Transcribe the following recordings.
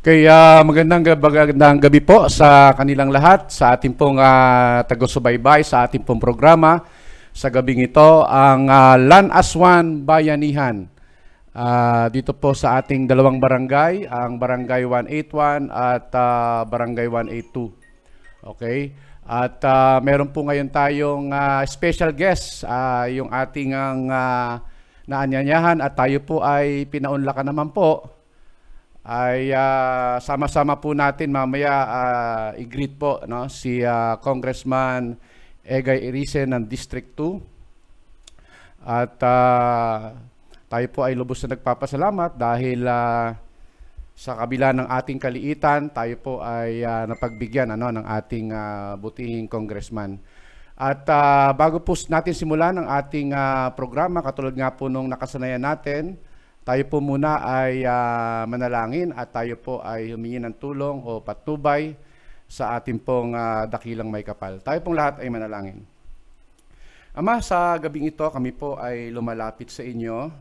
Kaya magandang gabi po sa kanilang lahat, sa ating pong taga-subaybay, sa ating pong programa. Sa gabing ito, ang Lan Aswan Bayanihan. Dito po sa ating dalawang barangay, ang Barangay 181 at Barangay 182. Okay? At meron po ngayon tayong special guest, yung ating naanyanyahan at tayo po ay pinaunlakan naman po ay sama-sama po natin mamaya i-greet po no si Congressman Egay Ericen ng District 2 at tayo po ay lubos na nagpapasalamat dahil sa kabila ng ating kaliitan tayo po ay napagbigyan ng ating butihing congressman. At bago po natin simulan ang ating programa, katulad nga po nung nakasanayan natin, tayo po muna ay manalangin at tayo po ay humingi ng tulong o patnubay sa ating pong dakilang may kapal. Tayo pong lahat ay manalangin. Ama, sa gabing ito kami po ay lumalapit sa inyo.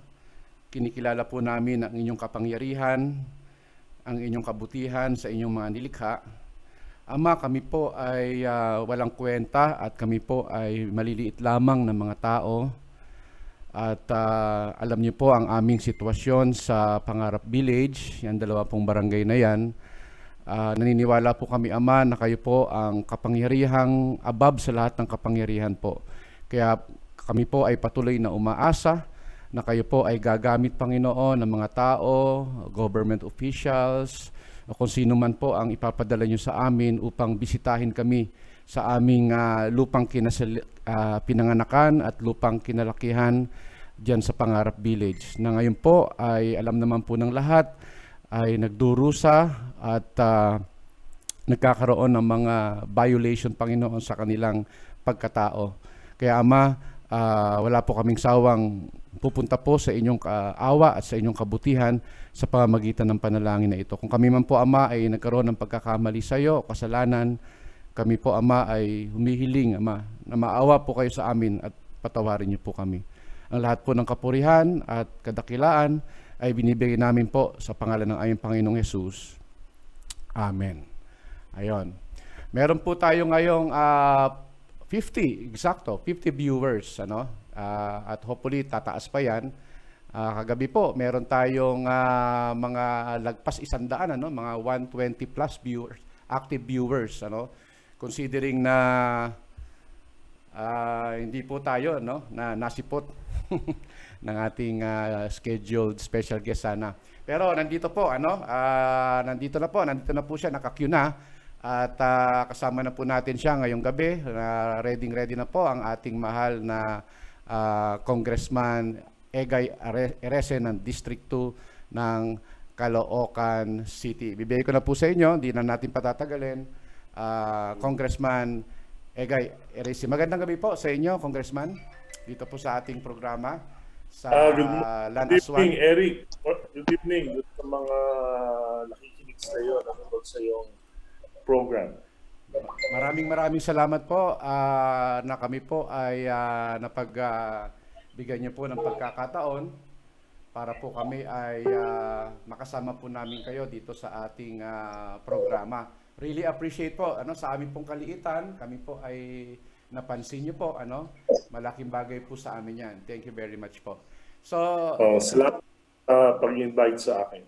Kinikilala po namin ang inyong kapangyarihan, ang inyong kabutihan sa inyong mga nilikha. Ama, kami po ay walang kwenta at kami po ay maliliit lamang ng mga tao. At alam niyo po ang aming sitwasyon sa Pangarap Village, yan dalawa pong barangay na yan. Naniniwala po kami, Ama, na kayo po ang kapangyarihang above sa lahat ng kapangyarihan po. Kaya kami po ay patuloy na umaasa na kayo po ay gagamit, Panginoon, ng mga tao, government officials, o kung sino man po ang ipapadala niyo sa amin upang bisitahin kami sa aming lupang pinanganakan at lupang kinalakihan diyan sa Pangarap Village. Na ngayon po ay alam naman po ng lahat ay nagdurusa at nagkakaroon ng mga violation, Panginoon, sa kanilang pagkatao. Kaya Ama, wala po kaming sawang pupunta po sa inyong awa at sa inyong kabutihan sa pamamagitan ng panalangin na ito. Kung kami man po, Ama, ay nagkaroon ng pagkakamali sa iyo, kasalanan, kami po, Ama, ay humihiling, Ama, na maawa po kayo sa amin at patawarin niyo po kami. Ang lahat po ng kapurihan at kadakilaan ay binibigay namin po sa pangalan ng aming Panginoong Hesus. Amen. Ayon. Meron po tayo ngayong 50 viewers, at hopefully tataas pa yan. Kagabi po, meron tayong mga lagpas 100, mga 120 plus viewers, active viewers, considering na hindi po tayo na nasipot ng ating scheduled special guest sana. Pero nandito po, nandito na po siya, naka-queue na. At kasama na po natin siya ngayong gabi. Ready na po ang ating mahal na Congressman Egay Ericen ng District 2 ng Caloocan City. Bibigay ko na po sa inyo, hindi na natin patatagalin. Congressman Egay Ericen. Magandang gabi po sa inyo, Congressman, dito po sa ating programa sa Lan Aswan. Good evening, Eric. Good evening sa mga nakikinig sa iyo, nanonood sa iyong program. Maraming salamat po na kami po ay napagbigyan niyo po ng pagkakataon para po kami ay makasama po namin kayo dito sa ating programa. Really appreciate po sa aming pong kaliitan. Kami po ay napansin niyo po, malaking bagay po sa amin yan. Thank you very much po. So, salamat sa pag-invite sa akin.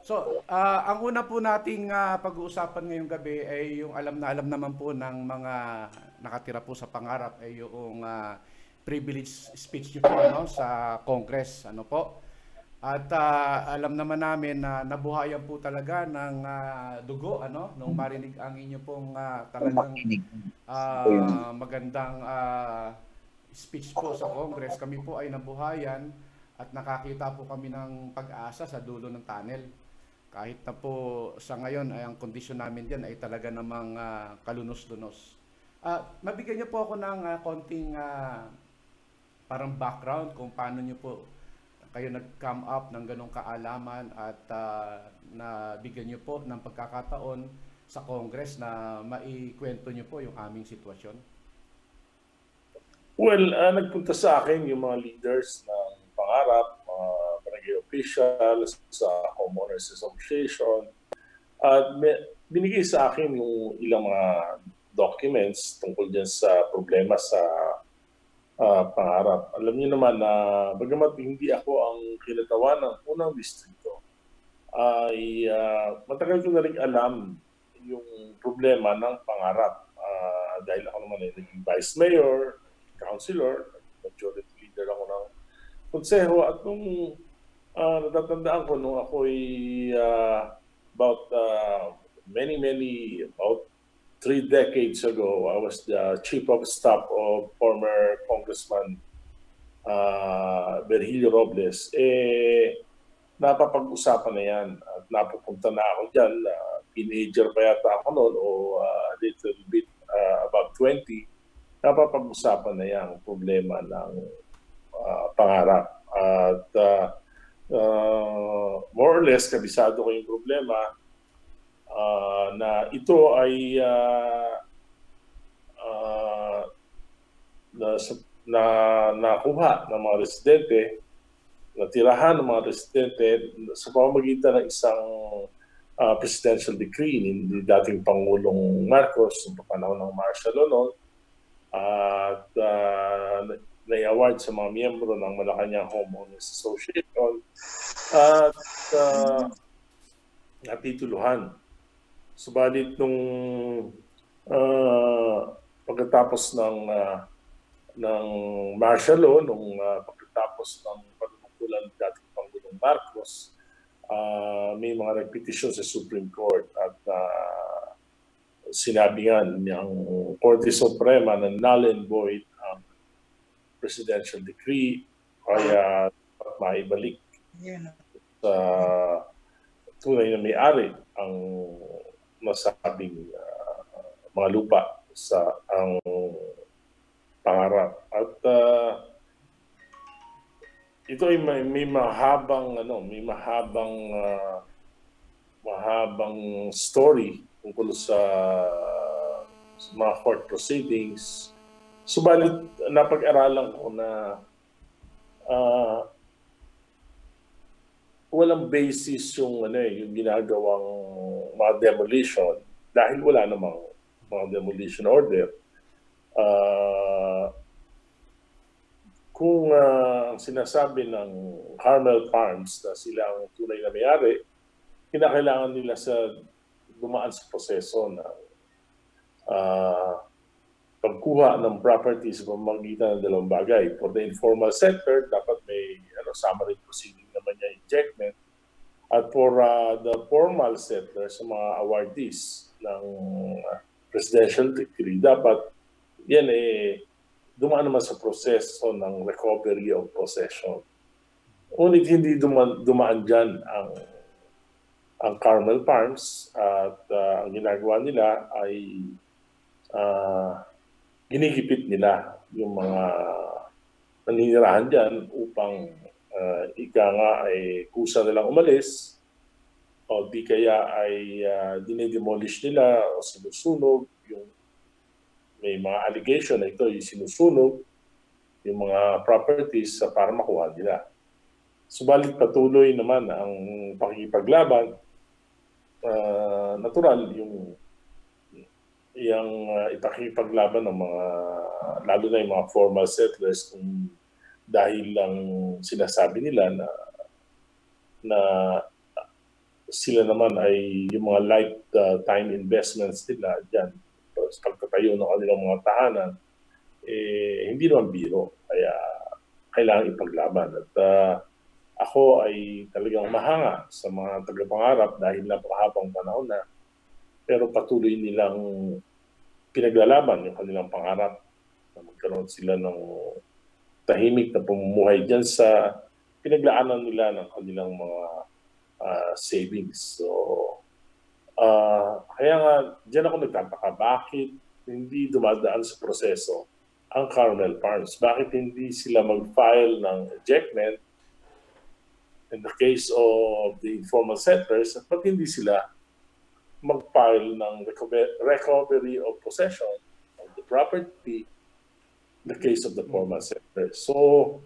So, ang una po nating pag-uusapan ngayong gabi ay yung alam naman po ng mga nakatira po sa Pangarap ay yung privilege speech niyo po sa Congress, po. At alam naman namin na nabuhayan po talaga ng dugo, nung marinig ang inyo pong talagang magandang speech po sa Congress. Kami po ay nabuhayan at nakakita po kami ng pag-asa sa dulo ng tunnel. Kahit na po sa ngayon ay ang kondisyon namin diyan ay talaga namang kalunos-lunos. Mabigyan niyo po ako ng konting parang background kung paano niyo po kayo nag-come up ng ganong kaalaman at nabigyan niyo po ng pagkakataon sa Congress na maikwento niyo po yung aming sitwasyon. Well, nagpunta sa akin yung mga leaders ng Pangarap, mga barangay officials, sa homeowners association. At binigay sa akin yung ilang mga documents tungkol dyan sa problema sa pangarap. Alam niyo naman na bagamat hindi ako ang kinatawan ng unang distrito, ay matagal ko na rin alam yung problema ng pangarap. Dahil ako naman ay naging vice mayor, councilor, majority leader ako ng konseho. At nung natatandaan ko nung ako ay about about 3 decades ago, I was the chief of staff of former Congressman Virgilio Robles. Napapag-usapan na yan at napupunta na ako dyan. Teenager pa yata ako noon o little bit above 20. Napapag-usapan na yan ang problema ng pangarap. At more or less, kabisado ko yung problema na ito ay nakuha ng mga residente, natirahan ng mga residente sa pamamagitan ng isang presidential decree ni dating Pangulong Marcos noong panahon ng martial law noon, at na-award sa mga miyembro ng Malacanang Homeowners Association at natituluhan. Subalit nung pagkatapos ng martial law, nung pagkatapos ng panunungkulan ng dating Pangulong Marcos, may mga nagpetisyon sa Supreme Court at sinabi nga ng Korte Suprema na null and void ang presidential decree, kaya maibalik sa tunay na may-ari ang masabing mga lupa sa ang pangarap. At ito ay may mahabang story tungkol sa mga court proceedings. Subalit napag-aralan ko na walang basis yung ginagawang mga demolition dahil wala namang mga demolition order. Kung ang sinasabi ng Carmel Farms na sila ang tunay na may-ari, kinakailangan nila dumaan sa proseso ng pagkuha ng property sa pamamagitan ng dalawang bagay. For the informal sector, dapat may summary proceeding naman niya, ejectment. At for the formal settlers, sa mga awardees ng presidential decree, dapat yan dumaan naman sa proseso ng recovery of possession. Ngunit hindi dumaan dyan ang Carmel Farms at ang ginagawa nila ay ginigipit nila yung mga naninirahan dyan upang ika nga ay kusa nilang umalis o di kaya ay dinidemolish nila o sinusunog yung may mga allegation na ito yung sinusunog yung mga properties para makuha nila. Subalit patuloy naman ang pakikipaglaban. Natural yung ipakikipaglaban ng mga, lalo na yung mga formal settlers, kung dahil lang sinasabi nila na sila naman ay yung mga lifetime investments nila dyan sa pagtatayo ng kanilang mga tahanan, hindi naman biro. Kaya kailangan ipaglaban. At ako ay talagang mahanga sa mga tagapangarap dahil napakahabang panahon na, pero patuloy nilang pinaglalaban yung kanilang pangarap na magkaroon sila ng tahimik na pamumuhay dyan sa pinaglaanan nila ng kanilang mga savings. So, kaya nga, dyan ako nagtataka, bakit hindi dumadaan sa proseso ang Carmel Farms? Bakit hindi sila mag-file ng ejectment in the case of the informal settlers, at ba't hindi sila mag-file ng recovery of possession of the property in the case of the formal settlers? So,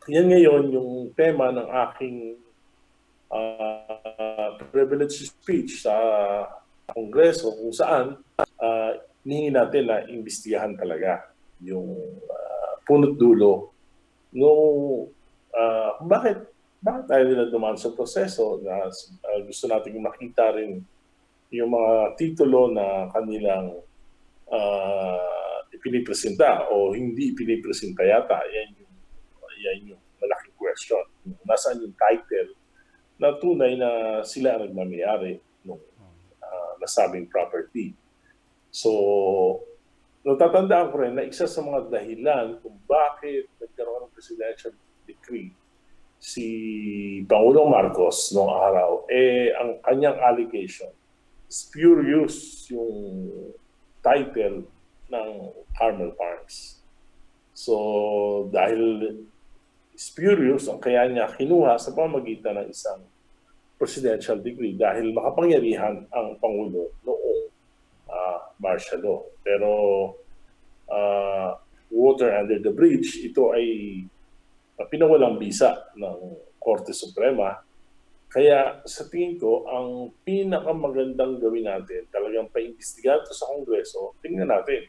yan ngayon yung tema ng aking privilege speech sa Kongreso kung saan hinihingi natin na imbestigahan talaga yung punot dulo nung bakit tayo nila dumaan sa proseso na gusto natin makita rin yung mga titulo na kanilang ipinipresenta o hindi ipinipresenta yata. Yan yung malaking question. Nasaan yung title na tunay na sila ang nagmamayari ng nasabing property. So, natatandaan ko rin na isa sa mga dahilan kung bakit nagkaroon ng presidential decree si Pangulong Marcos noong araw, ang kanyang allegation, spurious yung title ng Carmel Farms. So, dahil spurious ang kaya niya kinuha sa pamamagitan ng isang presidential decree dahil makapangyarihan ang Pangulo noong martial law. Pero water under the bridge, ito ay pinawalang bisa ng Korte Suprema. Kaya sa tingin ko, ang pinakamagandang gawin natin, talagang paimbestigahan ito sa Kongreso, tingnan natin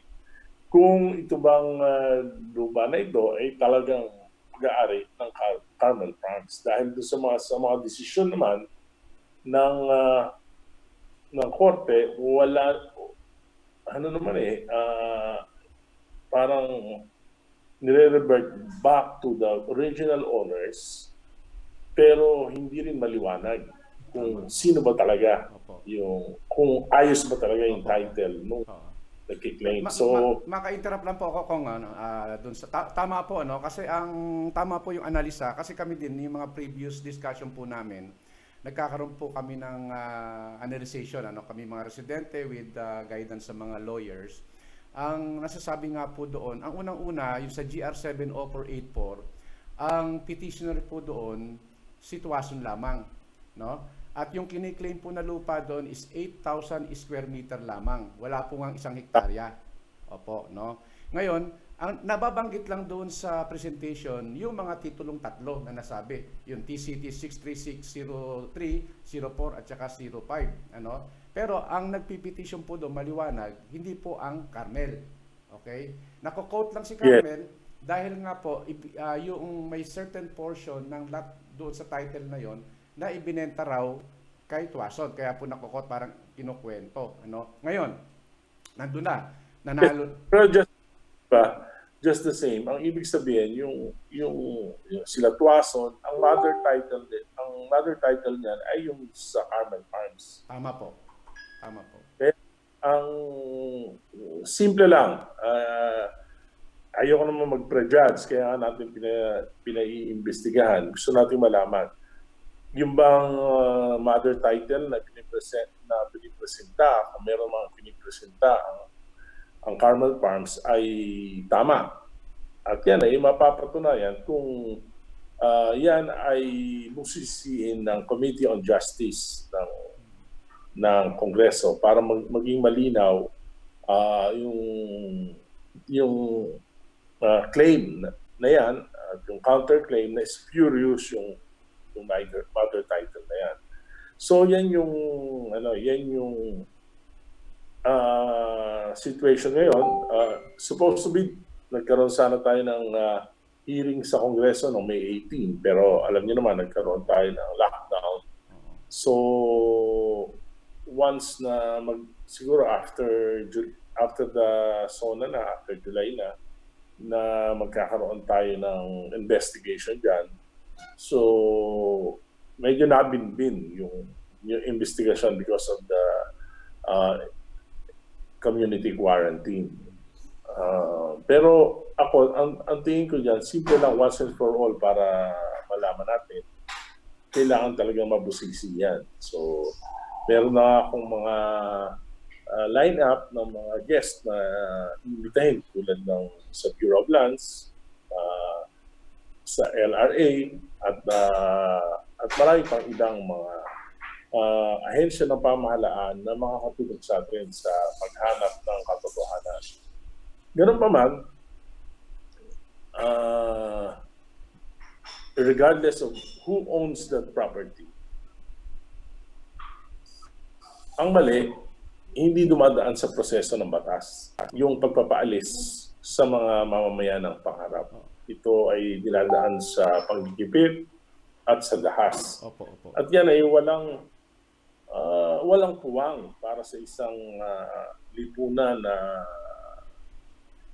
kung ito bang lupa na ito ay talagang pag-aari ng Carmel Farms. Dahil doon sa mga desisyon naman ng Korte, wala, parang nire-revert back to the original owners, pero hindi rin maliwanag kung sino ba talaga yung, kung ayos ba talaga yung title nung nagki-claim. So, maka-interrupt lang po ako kung dun sa tama po, no, kasi ang tama po yung analisa, kasi kami din yung mga previous discussion po namin, nagkakaroon po kami ng analyzation, kami mga residente with guidance sa mga lawyers. Ang nasasabi nga po doon, ang unang-una, yung sa GR 70484, ang petitioner po doon, sitwasyon lamang, no? At yung kiniklaim po na lupa doon is 8,000 square meter lamang. Wala po nga 1 hektarya. Opo, no? Ngayon, ang nababanggit lang doon sa presentation, yung mga titulong tatlo na nasabi, yung TCT 63603, 04 at saka 05, ano? Pero ang nagpipetition po doon maliwanag, hindi po ang Carmel. Okay? Nako-quote lang si Carmel dahil nga po yung may certain portion ng lot doon sa title na yon na ibinenta raw kay Tuason. Kaya po nako-quote, parang kinukwento, ano? Ngayon, nandun na, nanalo. Pero just the same, ang ibig sabihin yung sila Tuason, ang mother title niyan ay yung sa Carmel Farms. Tama po. Tama po. Ang simple lang, ayoko naman mag-prejudge, kaya natin pinaiimbestigahan. Gusto natin malaman. Yung bang mother title na pinipresenta, kung meron mga pinipresenta ang Carmel Farms ay tama. At yan ay mapapatunayan kung yan ay musisiin ng Committee on Justice ng Kongreso para maging malinaw yung claim na yan, yung counterclaim na spurious yung mother title na yan. So yan yung situation ngayon. Supposed to be nagkaroon sana tayo ng hearing sa Kongreso noong May 18, pero alam niyo naman nagkaroon tayo ng lockdown. So once na siguro after the SONA na, after July na magkakaroon tayo ng investigation dyan. So medyo nabinbin yung investigation because of the community quarantine. Pero ako, ang tingin ko dyan, simple lang, once and for all, para malaman natin, kailangan talagang mabusisi yan. So meron na akong mga line-up ng mga guests na imbitahin tulad ng sa Bureau of Lands, sa LRA, at marami pang ibang mga ahensya ng pamahalaan na makakatulong sa atin sa paghanap ng katotohanan. Ganun pa man, regardless of who owns that property. Ang mali, hindi dumadaan sa proseso ng batas. Yung pagpapaalis sa mga mamamayan ng pangarap. Ito ay dinadaan sa panggigipit at sa dahas. At yan ay walang puwang para sa isang lipunan na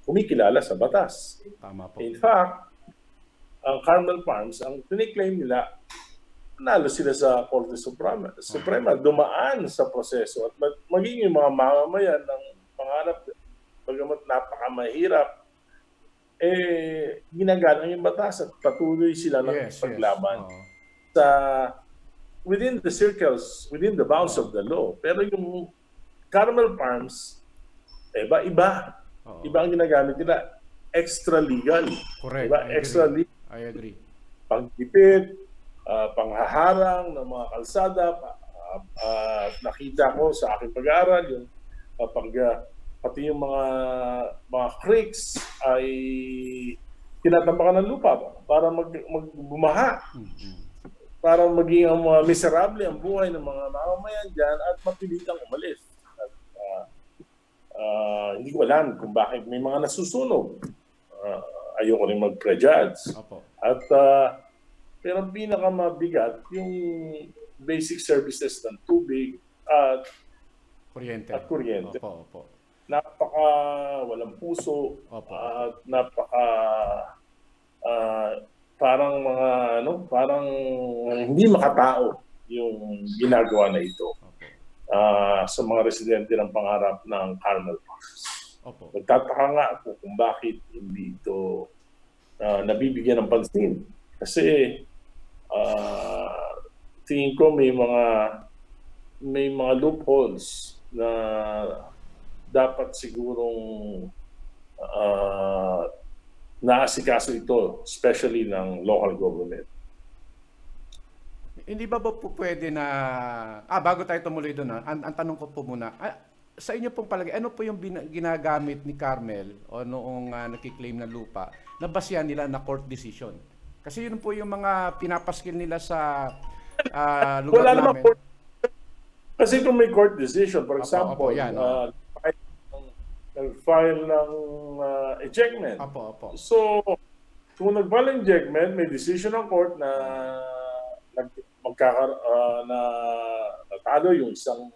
kumikilala sa batas. Tama po. In fact, ang Carmel Farms, ang tiniklaim nila, nalo sila sa Korte Suprema, dumaan sa proseso at maging yung mga mamamayan ng pangarap, bagamat napakamahirap, ginagalang yung batas at patuloy sila ng paglaban sa within the circles, within the bounds of the law. Pero yung Carmel Farms, iba ang ginagamit nila, extra legal. Correct. Diba? Extra legal. I agree. Pagtipid, panghaharang ng mga kalsada, nakita ko sa aking pag-aaral yung pati yung mga creeks ay tinatambakan ng lupa para magbumaha. Para maging miserable ang buhay ng mga mamamayan dyan at mapilitang umalis. At, hindi ko alam kung bakit may mga nasusunog. Ayoko rin mag-prejudge. At pero ang pinakamabigat yung basic services ng tubig at kuryente. Napaka walang puso at napaka parang hindi makatao yung ginagawa na ito sa mga residente ng pangarap ng Carmel Farms. Nagtataka nga ako kung bakit hindi ito nabibigyan ng pansin. Kasi tingin ko may mga loopholes na dapat sigurong naasikaso ito, especially ng local government. Hindi ba po pwede na bago tayo tumuloy doon, ang tanong ko po muna, sa inyo pong palagay, ano po yung ginagamit ni Carmel o noong nakiklaim na lupa na basihan nila na court decision? Kasi yun po yung mga pinapaskil nila sa lugar namin. Court. Kasi kung may court decision, for example, nag-file ng ejectment. So, kung nag-file ng ejectment, may decision ng court na natalo yung isang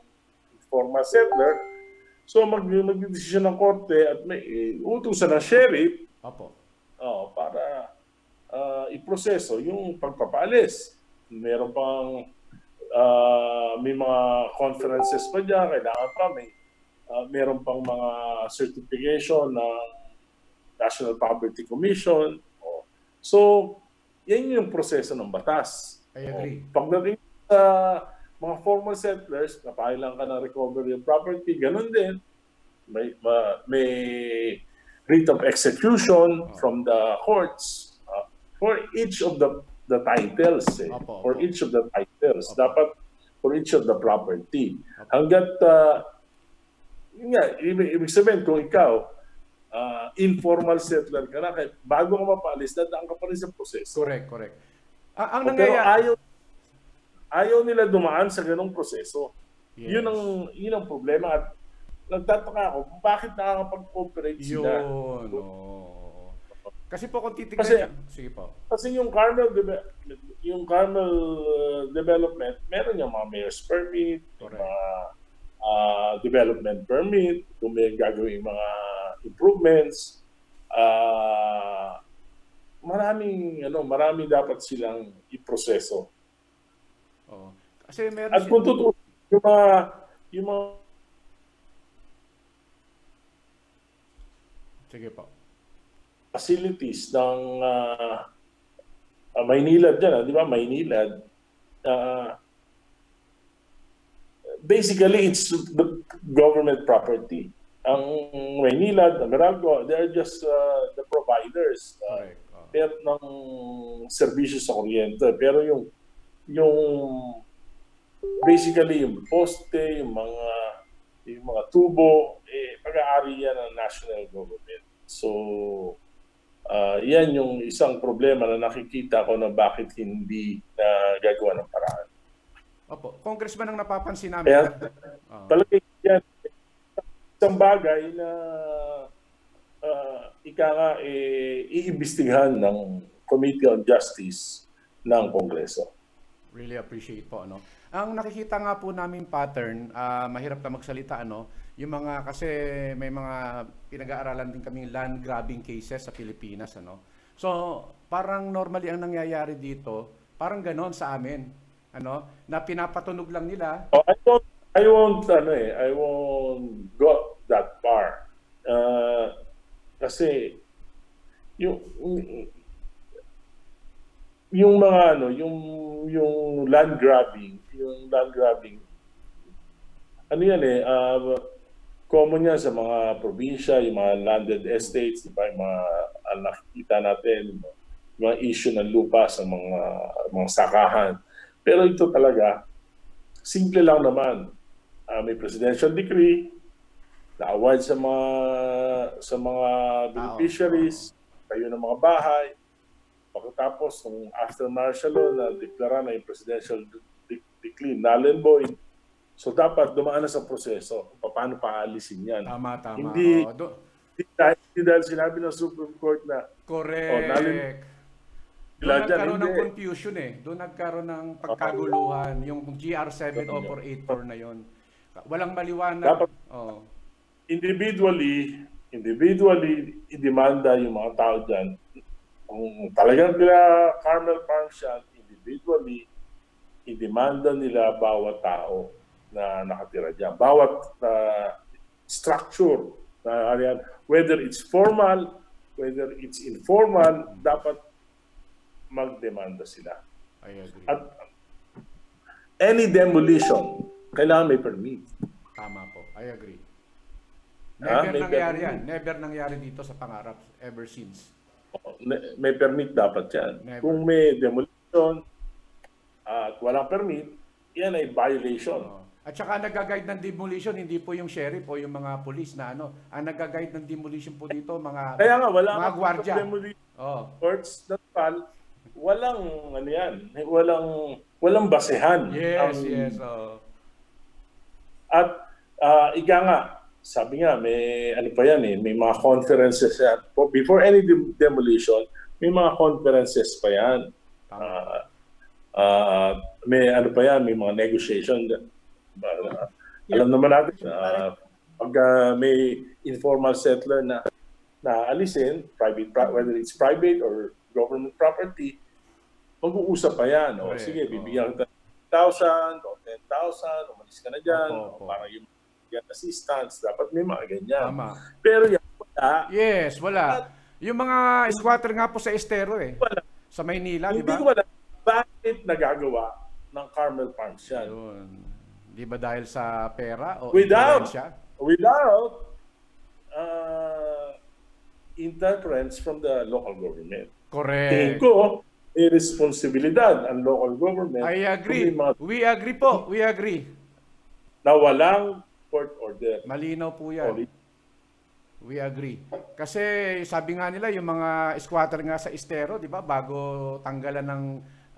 former settler. So, mag-decision ng korte at may utusan ng sheriff para iproseso yung pagpapaalis. Meron pang may mga conferences pa dyan, kailangan pa meron pang mga certification ng National Poverty Commission. So, yan yung proseso ng batas. I agree. Pagdating sa mga former settlers, napailan ka ng recovery of property, ganun din. May writ of execution from the courts for each of the titles. For each of the titles. Dapat for each of the property. Hanggat ibig sabihin, kung ikaw, informal settler ka na, bago ka mapaalis, dadaan ka pa rin sa proseso. Correct. Ang nangyayari... Pero ayaw nila dumaan sa ganong proseso. Yun ang problema. At nagtataka ako, bakit nakakapag-cooperate sila? Kasi po kung titignan... Sige po. Kasi yung Carmel development, meron yung mga mayor's permit, mga development permit, kung may gagawin mga improvements, marami dapat silang iproseso. Kasi meron at kung totoo, yung mga sige po. Facilities ng Maynilad dyan, di ba? Maynilad. Basically, it's the government property. Ang Maynilad, ang Meralco, they're just the providers ng serbisyo sa kuryente. Pero yung basically yung poste, yung mga tubo, pag-aari yan ng national government. So, Yan yung isang problema na nakikita ko na bakit hindi na gagawa ng paraan. Opo, Congressman, ang napapansin namin. Kaya talaga yan, isang bagay na ika nga iimbestigahan ng Committee on Justice ng Kongreso. Really appreciate po, ano. Ang nakikita nga po namin pattern, mahirap na magsalita, ano, yung mga, kasi may mga pinag-aaralan din kaming land grabbing cases sa Pilipinas, ano. So, parang normally ang nangyayari dito, parang ganon sa amin, ano, na pinapatunog lang nila. Oh, I won't go that far. Kasi yung mga yung land grabbing, ano yan common yan sa mga probinsya, yung mga landed estates, di ba, yung mga nakikita natin, yung mga issue ng lupa sa mga sakahan. Pero ito talaga, simple lang naman. May presidential decree, na-award sa mga beneficiaries, tayo ng mga bahay. Pagkatapos, kung after martial law na deklara na yung presidential decree null and void, so dapat dumaan na sa proseso kung paano paalisin yan. Tama. Hindi dahil sinabi ng Supreme Court na correct. Doon nagkaroon ng confusion Doon nagkaroon ng pagkaguluhan. Yung GR7 o 484 na yon. Walang maliwanag. Dapat individually, idemanda yung mga tao dyan. Kung talagang nila Carmel Farms yan, individually, idemanda nila bawat tao na nakatira dyan. Bawat structure, whether it's formal, whether it's informal, dapat magdemanda sila. I agree. At any demolition, kailangan may permit. Tama po. I agree. Never nangyari yan. Never nangyari dito sa Pangarap ever since. May permit dapat yan. Never. Kung may demolition at walang permit, yan ay violation. At saka nag-guide ng demolition, hindi po yung sheriff o yung mga police na ano. Ang nag-guide ng demolition po dito, mga kaya nga, wala mga gwardiya. Courts that walang ano yan, walang basehan. Yes. At ika nga, sabi nga, may ano pa yan may mga conferences yan. Before any demolition, may mga conferences pa yan. May ano pa yan, may mga negotiation. Alam naman natin, pag may informal settler na alisin, whether it's private or government property, mag-uusap pa yan. Sige, bibigyan kita 1,000 o 10,000, umalis ka na dyan, para yung assistance, dapat may mga ganyan. Tama. Pero yan, wala. Yes, wala. Yung mga squatter nga po sa Estero wala. Sa Maynila, di ba? Hindi ko wala. Bakit nagagawa ng Carmel Farms yan? Di ba dahil sa pera o without interference from the local government. Correct. Tingin ko, may responsibilidad ang local government. I agree. We agree po. We agree. Na walang court order. Malinaw po yan. We agree. Kasi sabi nga nila, yung mga squatter nga sa Estero, di ba, bago tanggalan ng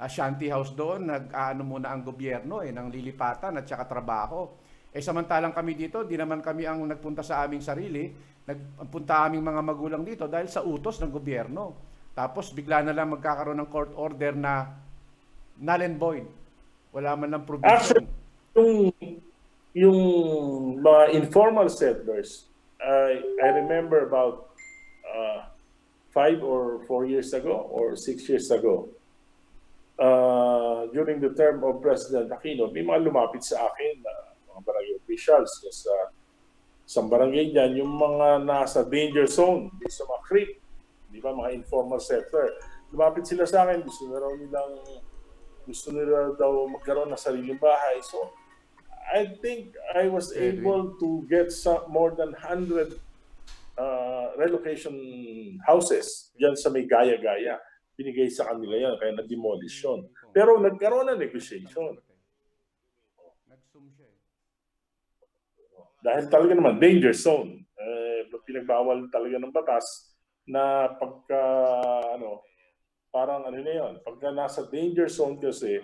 shanty house doon, nag-aano muna ang gobyerno ng lilipatan at saka trabaho. Samantalang kami dito, di naman kami ang nagpunta sa aming sarili, nagpunta aming mga magulang dito dahil sa utos ng gobyerno. Tapos bigla na lang magkakaroon ng court order na null and void. Wala man lang provision. Actually, yung mga informal settlers, I remember about 5 or 4 years ago or 6 years ago, during the term of President Aquino, may mga lumapit sa akin mga barangay officials sa isang barangay dyan, yung mga nasa danger zone, sa mga creek, di ba, mga informal settler. Lumapit sila sa akin, gusto nila daw magkaroon ng sariling bahay. So, I think I was able to get more than 100 relocation houses dyan sa may gaya-gaya. Binigay sa kanila yan, kaya na-demolish yun. Pero nagkaroon ng negotiation. Dahil talaga naman, danger zone. Pinagbawal talaga ng batas na pagka ano, parang ano na yun, pagka nasa danger zone kasi,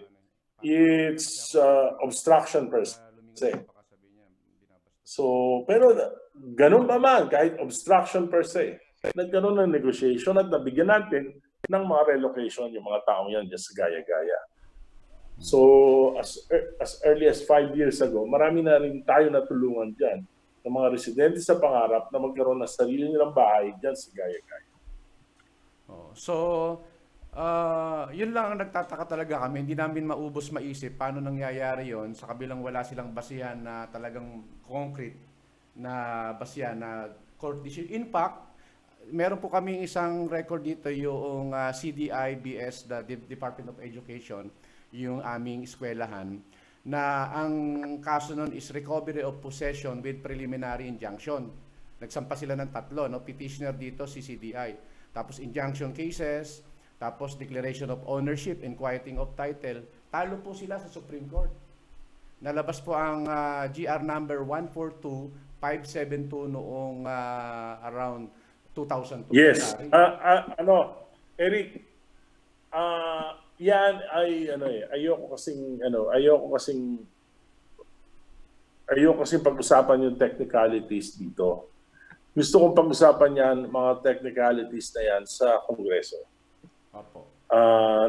it's obstruction per se. So, pero ganun pa man, kahit obstruction per se, nagkaroon ng negotiation at nabigyan natin ng mga relocation yung mga taong yan just gaya-gaya. So, as early as 5 years ago, marami na rin tayo natulungan dyan ng mga residente sa Pangarap na magkaroon ng sarili nilang bahay dyan sa gaya-gaya. So, yun lang ang nagtataka talaga kami. Hindi namin maubos maisip paano nangyayari yon sa kabilang wala silang basihan na talagang concrete na basihan na court decision. In fact, meron po kami isang record dito yung CDI-BS, the Department of Education, yung aming eskwelahan, na ang kaso nun is recovery of possession with preliminary injunction. Nagsampa sila ng 3, no? Petitioner dito si CDI. Tapos injunction cases, tapos declaration of ownership and quieting of title. Talo po sila sa Supreme Court. Nalabas po ang GR number 142572 noong around 2002. Yes. Eric, yan ay ayoko kasing pag-usapan yung technicalities dito. Gusto kong pag-usapan yan, mga technicalities na yan sa Kongreso. Opo.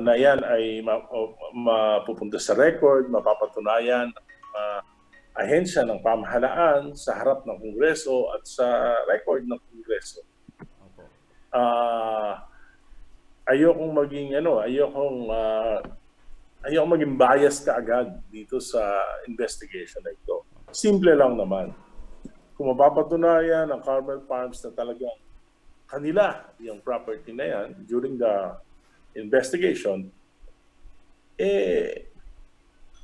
Na yan ay mapupunta sa record, mapapatunayan ahensya ng pamahalaan sa harap ng Kongreso at sa record ng Kongreso. Opo. Ayokong maging bias kaagad dito sa investigation na ito. Simple lang naman. Kung mapapatunayan ng Carmel Farms na talagang kanila yung property na yan during the investigation,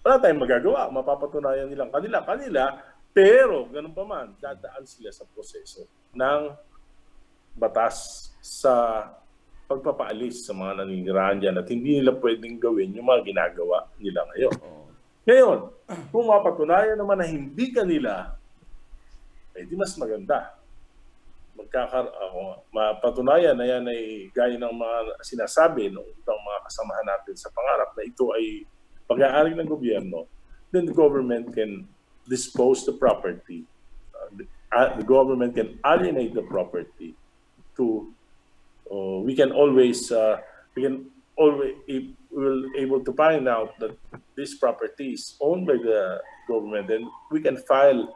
wala tayong magagawa. Mapapatunayan nilang kanila, pero ganun pa man, dadaan sila sa proseso ng batas sa pagpapaalis sa mga naninirahan dyan at hindi nila pwedeng gawin yung mga ginagawa nila ngayon. Ngayon, kung mapatunayan naman na hindi kanila, di mas maganda. Mapatunayan na yan ay gaya ng mga sinasabi ng ibang mga kasamahan natin sa Pangarap na ito ay pag-aari ng gobyerno, then the government can dispose the property. The government can alienate the property to we will able to find out that this property is owned by the government, and we can file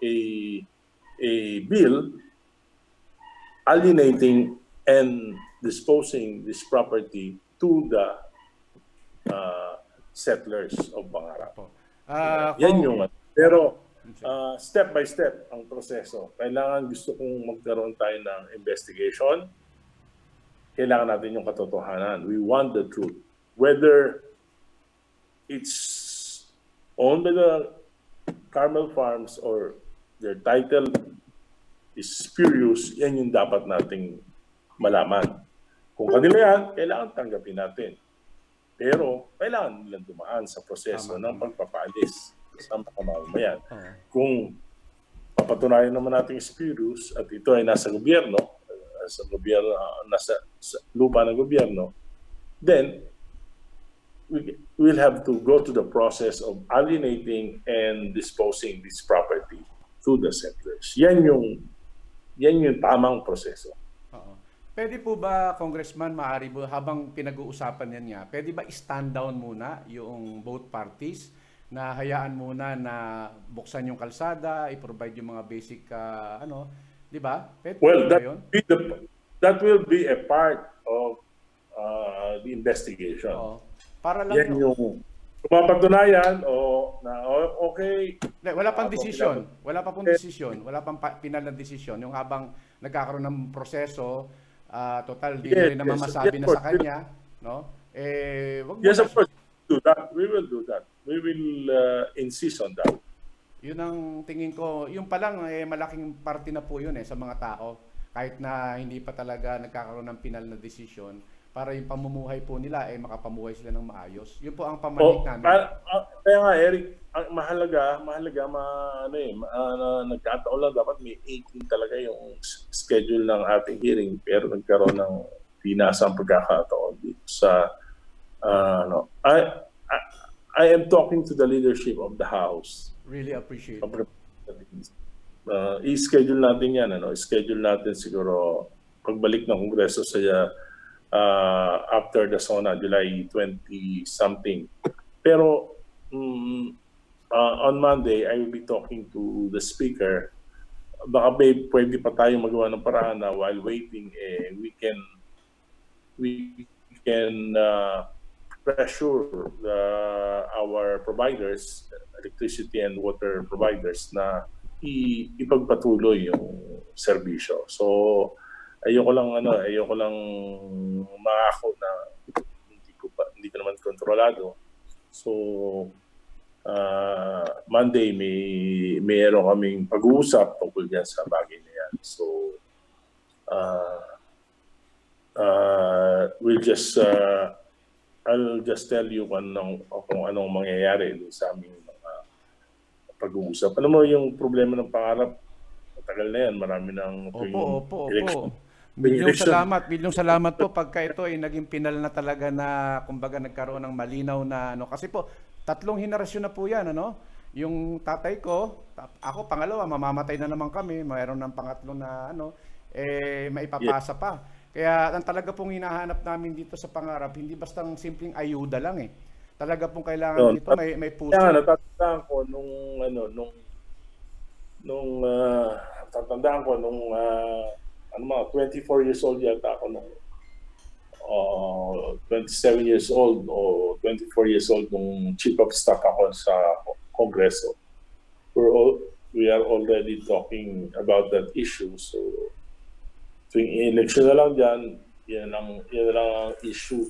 a bill alienating and disposing this property to the settlers of Pangarap. Yan yung pero step by step ang proseso. Gusto kong magkaroon tayo ng investigation. Kailangan natin yung katotohanan. We want the truth. Whether it's owned by the Carmel Farms or their title is spurious, yan yung dapat nating malaman. Kung kanila yan, kailangan tanggapin natin. Pero kailangan nilang dumaan sa proseso ng pagpapaalis sa mga mamamayan. Kung papatunayan naman natin spurious at ito ay nasa gobyerno, nasa lupa ng gobyerno, then we'll have to go to the process of alienating and disposing this property to the settlers. Yan yung tamang proseso. Pwede po ba, Congressman, maaari po, habang pinag-uusapan yan nga, pwede ba stand down muna yung both parties na hayaan muna na buksan yung kalsada, i-provide yung mga basic, di ba? Well, that will be a part of the investigation. Para lang yan yung pumapatunayan okay. Wala pang desisyon. Wala pa pong desisyon. Wala pang final na desisyon. Yung habang nagkakaroon ng proseso, total di rin naman masabi na sa kanya, no? Yes, of course. We will do that. We will insist on that. Yun ang tingin ko. Yung pa lang, malaking parte na po yun sa mga tao. Kahit na hindi pa talaga nagkakaroon ng final na desisyon, para yung pamumuhay po nila ay makapamuhay sila ng maayos. Yun po ang pamanig namin. Kaya nga, Eric, ang mahalaga nagkataon lang dapat may 18 talaga yung schedule ng ating hearing, pero nagkaroon ng pinasang pagkakataon dito sa I am talking to the leadership of the House. Really appreciate it. I-schedule natin yan. I-schedule natin siguro pagbalik ng Kongreso sa after the SONA, July 20-something. Pero on Monday, I will be talking to the Speaker. Baka pwede pa tayong magawa ng paraan na while waiting, we can pressure our providers, electricity and water providers, na ipagpatuloy yung serbisyo. So ayoko lang mangako na hindi ko naman kontrolado. So Monday mayroon kaming pag-uusap tungkol diyan sa bagay na yan. So I'll just tell you kung anong mangyayari sa aming mga pag-uusap. Alam mo yung problema ng pangarap, matagal na yan, marami ng Opo. election. Milyong salamat po pagka ito ay naging pinal na talaga na kumbaga nagkaroon ng malinaw na kasi po 3 henerasyon na po yan, Yung tatay ko, ako pangalawa, mamamatay na naman kami, mayroon ng pangatlo na maipapasa pa. Kaya ang talaga pong hinahanap namin dito sa pangarap, hindi bastang simpleng ayuda lang Talaga pong kailangan dito may puso. Kaya natatandaan ko nung 24 years old yata ako nung 27 years old o 24 years old nung chief of staff ako sa Kongreso. We are already talking about that issue. So tuwing election na lang dyan, yan lang ang issue.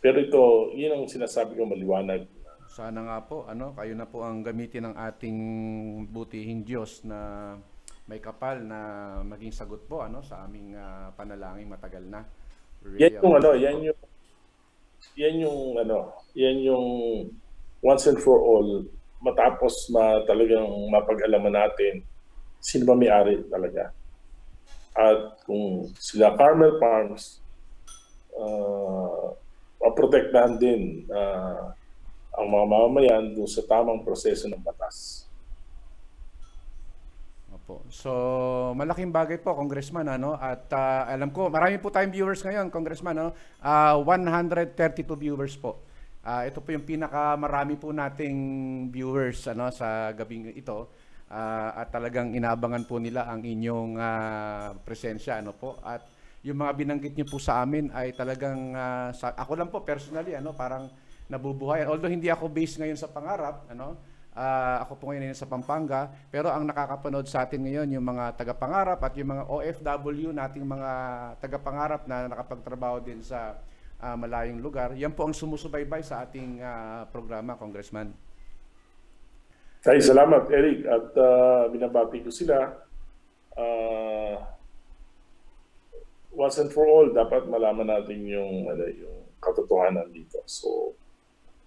Pero ito, yun ang sinasabi ko maliwanag. Sana nga po, kayo na po ang gamitin ng ating butihing Diyos na may kapal na maging sagot po sa aming panalangin matagal na. Really yan yung once and for all, matapos talagang mapag-alaman natin sino ba may-ari talaga. At kung sila Carmel Farms, maprotektahan din ang mga mamamayan doon sa tamang proseso ng batas. So, malaking bagay po, Congressman, at alam ko, marami po tayong viewers ngayon, Congressman, 132 viewers po. Ito po yung pinakamarami po nating viewers sa gabing ito. At talagang inaabangan po nila ang inyong presensya, po. At yung mga binanggit niyo po sa amin ay talagang, ako lang po personally, parang nabubuhayan. Although hindi ako based ngayon sa pangarap, ako po ngayon sa Pampanga, pero ang nakakapanood sa atin ngayon yung mga taga-pangarap at yung mga OFW nating mga taga-pangarap na nakapagtrabaho din sa malayong lugar. Yan po ang sumusubaybay sa ating programa, Congressman. Salamat, Eric, at binabati ko sila. Once and for all, dapat malaman natin yung katotohanan dito. So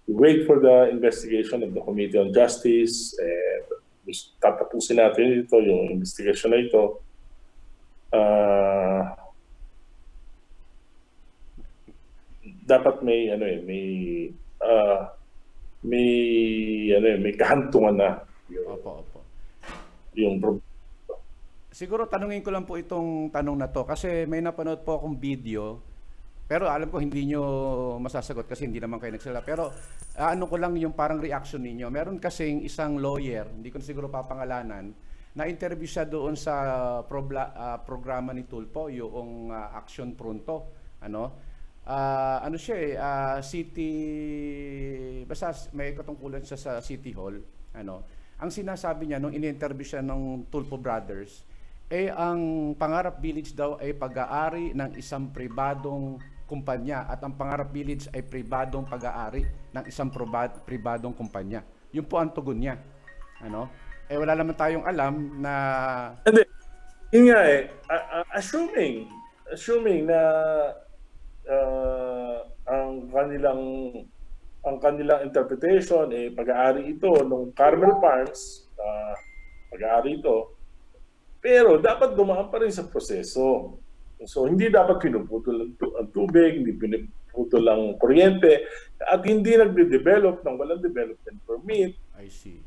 wait for the investigation of the Committee on Justice. Tatapusin natin ito, yung investigation na ito. Dapat may kahantungan na. Opo. Yung siguro tanungin ko lang po itong tanong na to kasi may napanood po akong video. Pero alam ko hindi nyo masasagot kasi hindi naman kayo nagsalita. Pero ko lang yung parang reaction ninyo. Meron kasing isang lawyer, hindi ko siguro papangalanan, na-interview siya doon sa programa ni Tulfo, yung Action Pronto. City, basta may katungkulan siya sa City Hall. Ang sinasabi niya nung in-interview siya ng Tulfo Brothers, ang Pangarap Village daw ay pag-aari ng isang pribadong kumpanya at ang Pangarap Village ay pribadong pag-aari ng isang pribadong kumpanya. Yun po ang tugon niya. Wala naman tayong alam na... Hindi. Yun nga assuming assuming na ang kanilang interpretation pag-aari ito ng Carmel Farms, pag-aari ito, pero dapat dumaan pa rin sa proseso. So hindi dapat pinuputol ang tubig, hindi pinuputol ang kuryente, at hindi nagde-develop ng walang development permit. I see.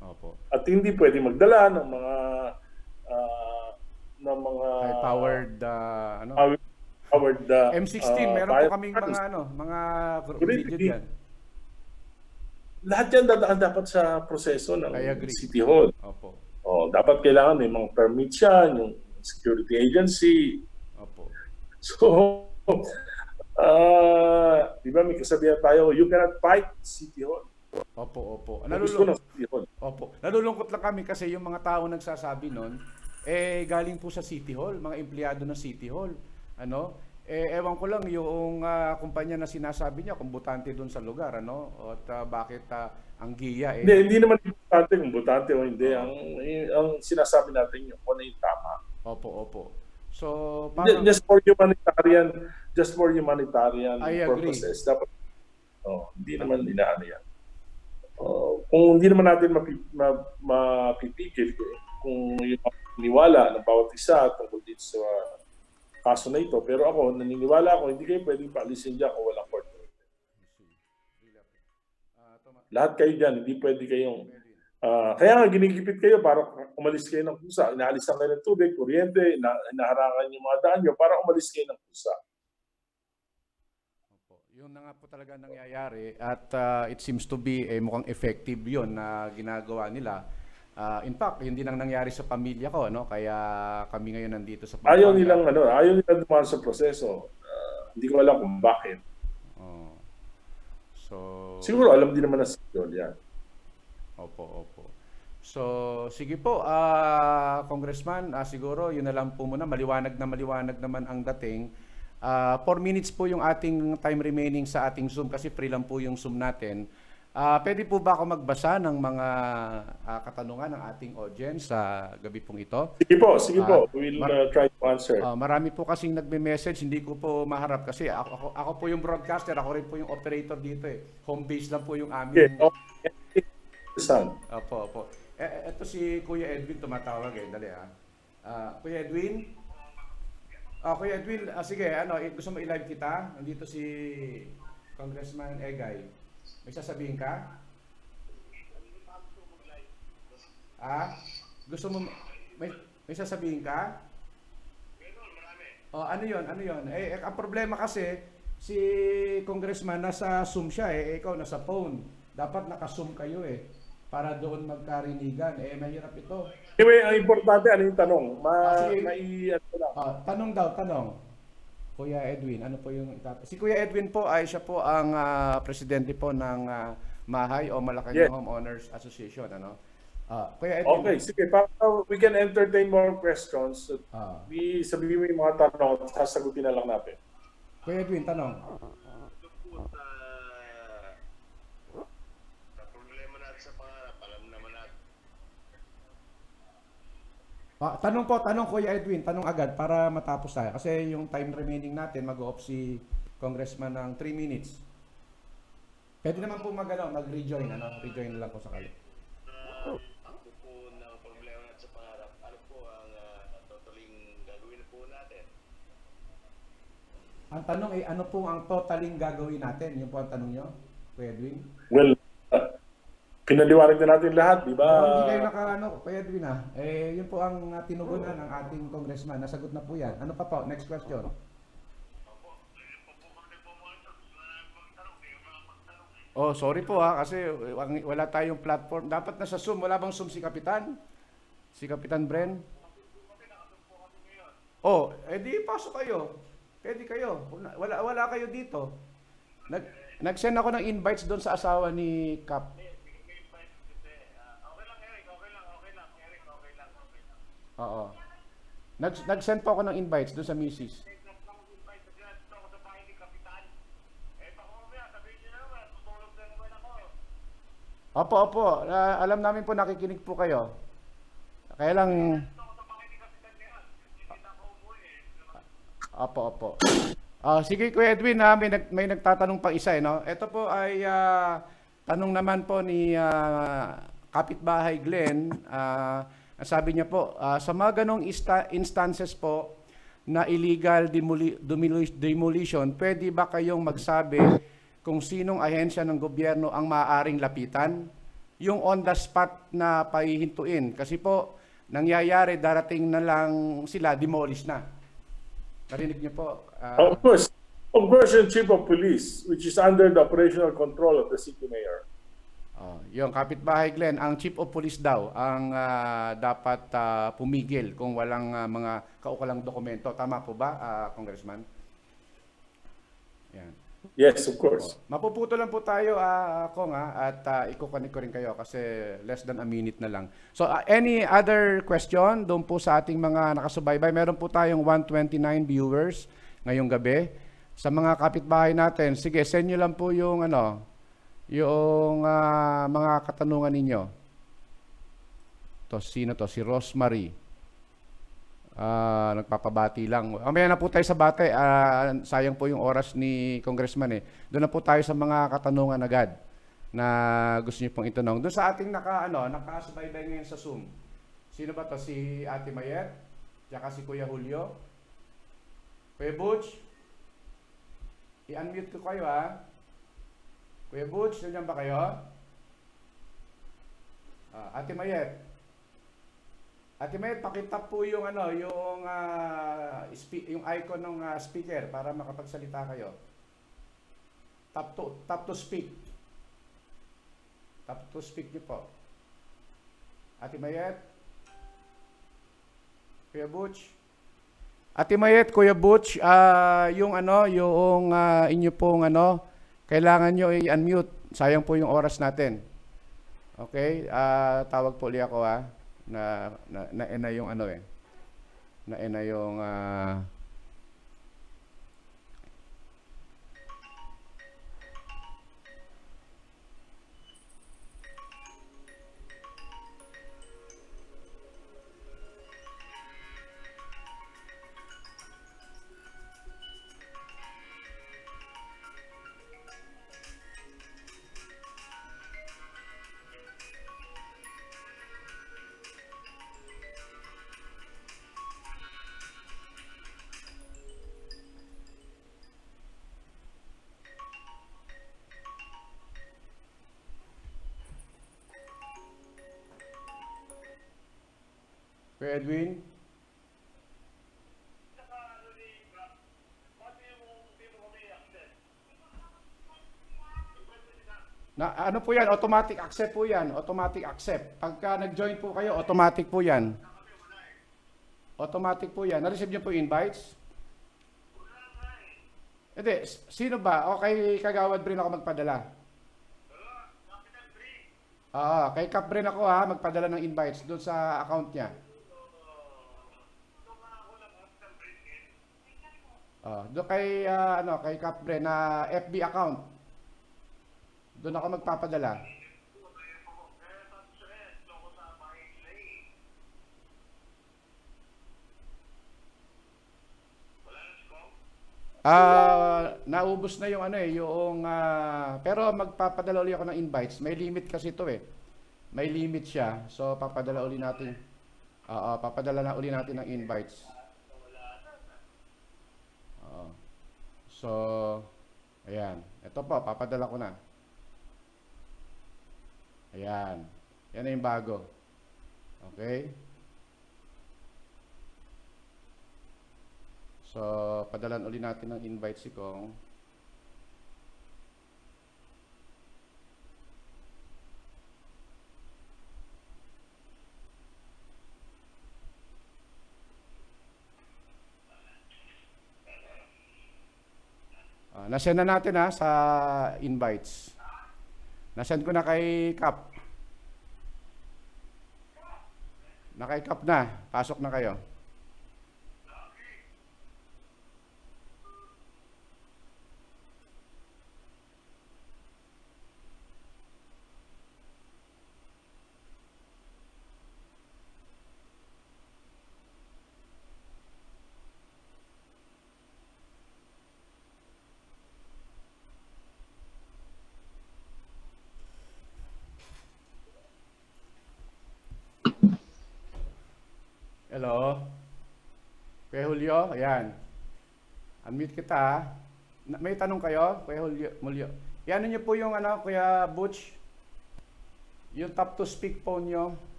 Opo. At hindi pwede magdala ng mga high-powered powered M16, meron po kaming mga video diyan. Lahat yan dadaan dapat sa proseso ng City Hall. Opo. Dapat kailangan may mga permit yan, yung security agency. Opo. So, di ba may kasabihan tayo, you cannot fight City Hall. Opo. Nalulungkot lang kami kasi yung mga tao nagsasabi nun, galing po sa City Hall, mga empleyado ng City Hall. Ewan ko lang yung kumpanya na sinasabi niya kung butante doon sa lugar, at bakit ang giya Hindi naman importante kung butante o hindi. Ang sinasabi natin yung kung ano yung tama. Opo. So, just for humanitarian purposes. Dapat hindi naman inaano yan. Kung hindi naman natin mapipigil kung yung niwala ng bawat isa tungkol dito sa kaso na ito. Pero ako, naniniwala ako, hindi kayo pwedeng paalisin dyan kung walang court. Lahat kayo dyan, hindi pwede kayong... kaya nga ginigipit kayo para umalis kayo ng kusa. Inaalisan kayo ng tubig, kuryente, inaharangan yung mga daan nyo para umalis kayo ng kusa. Yun na nga po talaga nangyayari at it seems to be mukhang effective yun na ginagawa nila. In fact, hindi nang nangyari sa pamilya ko, kaya kami ngayon nandito sa Pampanga. Ayaw nilang dumaan sa proseso. Hindi ko alam kung bakit. So, siguro alam din naman na siguro yan. Opo. So, sige po, Congressman, siguro yun na lang po muna. Maliwanag naman ang dating. 4 minutes po yung ating time remaining sa ating Zoom kasi free lang po yung Zoom natin. Pwede po ba ako magbasa ng mga katanungan ng ating audience sa gabi pong ito? Sige po. We'll try to answer. Marami po kasing nagme-message, hindi ko po maharap kasi ako po yung broadcaster, ako rin po yung operator dito Home base lang po yung amin. Opo. Ito si Kuya Edwin tumatawag Dali Kuya Edwin? Kuya Edwin, sige, gusto mo i-live kita? Nandito si Congressman Egay. May sasabihin ka? Gusto mo may sasabihin ka? Ano 'yon? Ang problema kasi si Congressman nasa Zoom siya ikaw nasa phone. Dapat naka-Zoom kayo para doon magkarinigan. Mahirap ito. Anyway, ang importante ano yung tanong? Tanong. Kuya Edwin, ano po yung si Kuya Edwin po ay siya po ang presidente po ng MAHAY o Malacanang Homeowners Association, Kuya Edwin. Okay, sige, para we can entertain more questions. Sabihin mo yung mga tanong at sasagutin na lang natin. Kuya Edwin, tanong. Tanong Kuya Edwin, tanong agad para matapos tayo. Kasi yung time remaining natin, mag-off si Congressman ng 3 minutes. Pwede naman po mag-rejoin, rejoin na lang po sakali. Ako po ng problema natin sa pangarap, ano po ang totaling gagawin po natin? Ang tanong ay ano po ang totaling gagawin natin? Yun po ang tanong nyo, Kuya Edwin? Well, pinaliwanag na natin lahat, di ba? Hindi kayo Kuya Edwin yun po ang tinugunan ng ating congressman. Nasagot na po yan. Ano pa po? Next question. Sorry po kasi wala tayong platform. Dapat nasa Zoom. Wala bang Zoom si Kapitan? Si Kapitan Bren? Di pasok kayo. Pwede kayo. Wala kayo dito. Nag-send ako ng invites doon sa asawa ni Kap. Oo. Nag-send po ako ng invites doon sa misis. Opo. Alam namin po nakikinig po kayo. Kaya lang... Opo, opo. Sige Kuya Edwin, may nagtatanong pang isa, no? Ito po ay tanong naman po ni Kapitbahay Glenn. Sabi niya po, sa mga ganong instances po na illegal demolition, pwede ba kayong magsabi kung sinong ahensya ng gobyerno ang maaaring lapitan? Yung on the spot na pahihintuin. Kasi po, nangyayari, darating na lang sila, demolish na. Narinig niyo po? Of course, yung Chief of Police, which is under the operational control of the city mayor. Yung Kapitbahay Glenn, ang Chief of Police daw ang dapat pumigil kung walang mga kaukulang dokumento. Tama po ba, Congressman? Yan. Yes, of course. Mapuputo lang po tayo, Kong, at ikukunik ko rin kayo kasi less than a minute na lang. So, any other question doon po sa ating mga nakasubaybay? Meron po tayong 129 viewers ngayong gabi. Sa mga kapitbahay natin, sige, send nyo lang po yung, mga katanungan ninyo. Sino to? Si Rosemary. Nagpapabati lang. Mamaya na po tayo sa bate. Sayang po yung oras ni Congressman eh. Doon na po tayo sa mga katanungan agad na gusto niyo pong itanong. Doon sa ating nakasubaybay ngayon sa Zoom. Sino ba to? Si Ate Mayet? Tsaka si Kuya Julio? Kuya Butch? I-unmute ko kayo Kuya Butch, nandiyan ba kayo? Ate Mayet? Ate Mayet, pakitap po yung yung icon ng speaker para makapagsalita kayo. Tap to speak. Tap to speak niyo po. Ate Mayet? Kuya Butch? Ate Mayet, Kuya Butch, yung inyo pong kailangan nyo i-unmute. Sayang po yung oras natin. Okay? Tawag po ulit ako na yung na yung Kuya Edwin? Ano po yan? Automatic accept po yan. Automatic accept. Pagka nag-join po kayo, automatic po yan. Automatic po yan. Na-receive niyo po invites? Hindi. Sino ba? O kay Kagawad Brin ako magpadala? Kay Cap Brin ako magpadala ng invites doon sa account niya. Doon kay kay Capre na FB account. Doon ako magpapadala. Naubos na yung pero magpapadala ulit ako ng invites. May limit kasi ito May limit siya. So papadala ulit natin. Papadala na ulit natin ng invites. So, ayan. Ito po, papadala ko na. Ayan. Yan na yung bago. Okay? So, padalan ulit natin ng invite si Kong. Nasend na natin sa invites. Nasend ko na kay Cap. Kay Cap na. Pasok na kayo. Hello? Kuya Julio, ayan. Unmute kita, ha? May tanong kayo, Kuya Julio? Yan niyo po yung ano, Kuya Butch. Yung tap to speak phone nyo.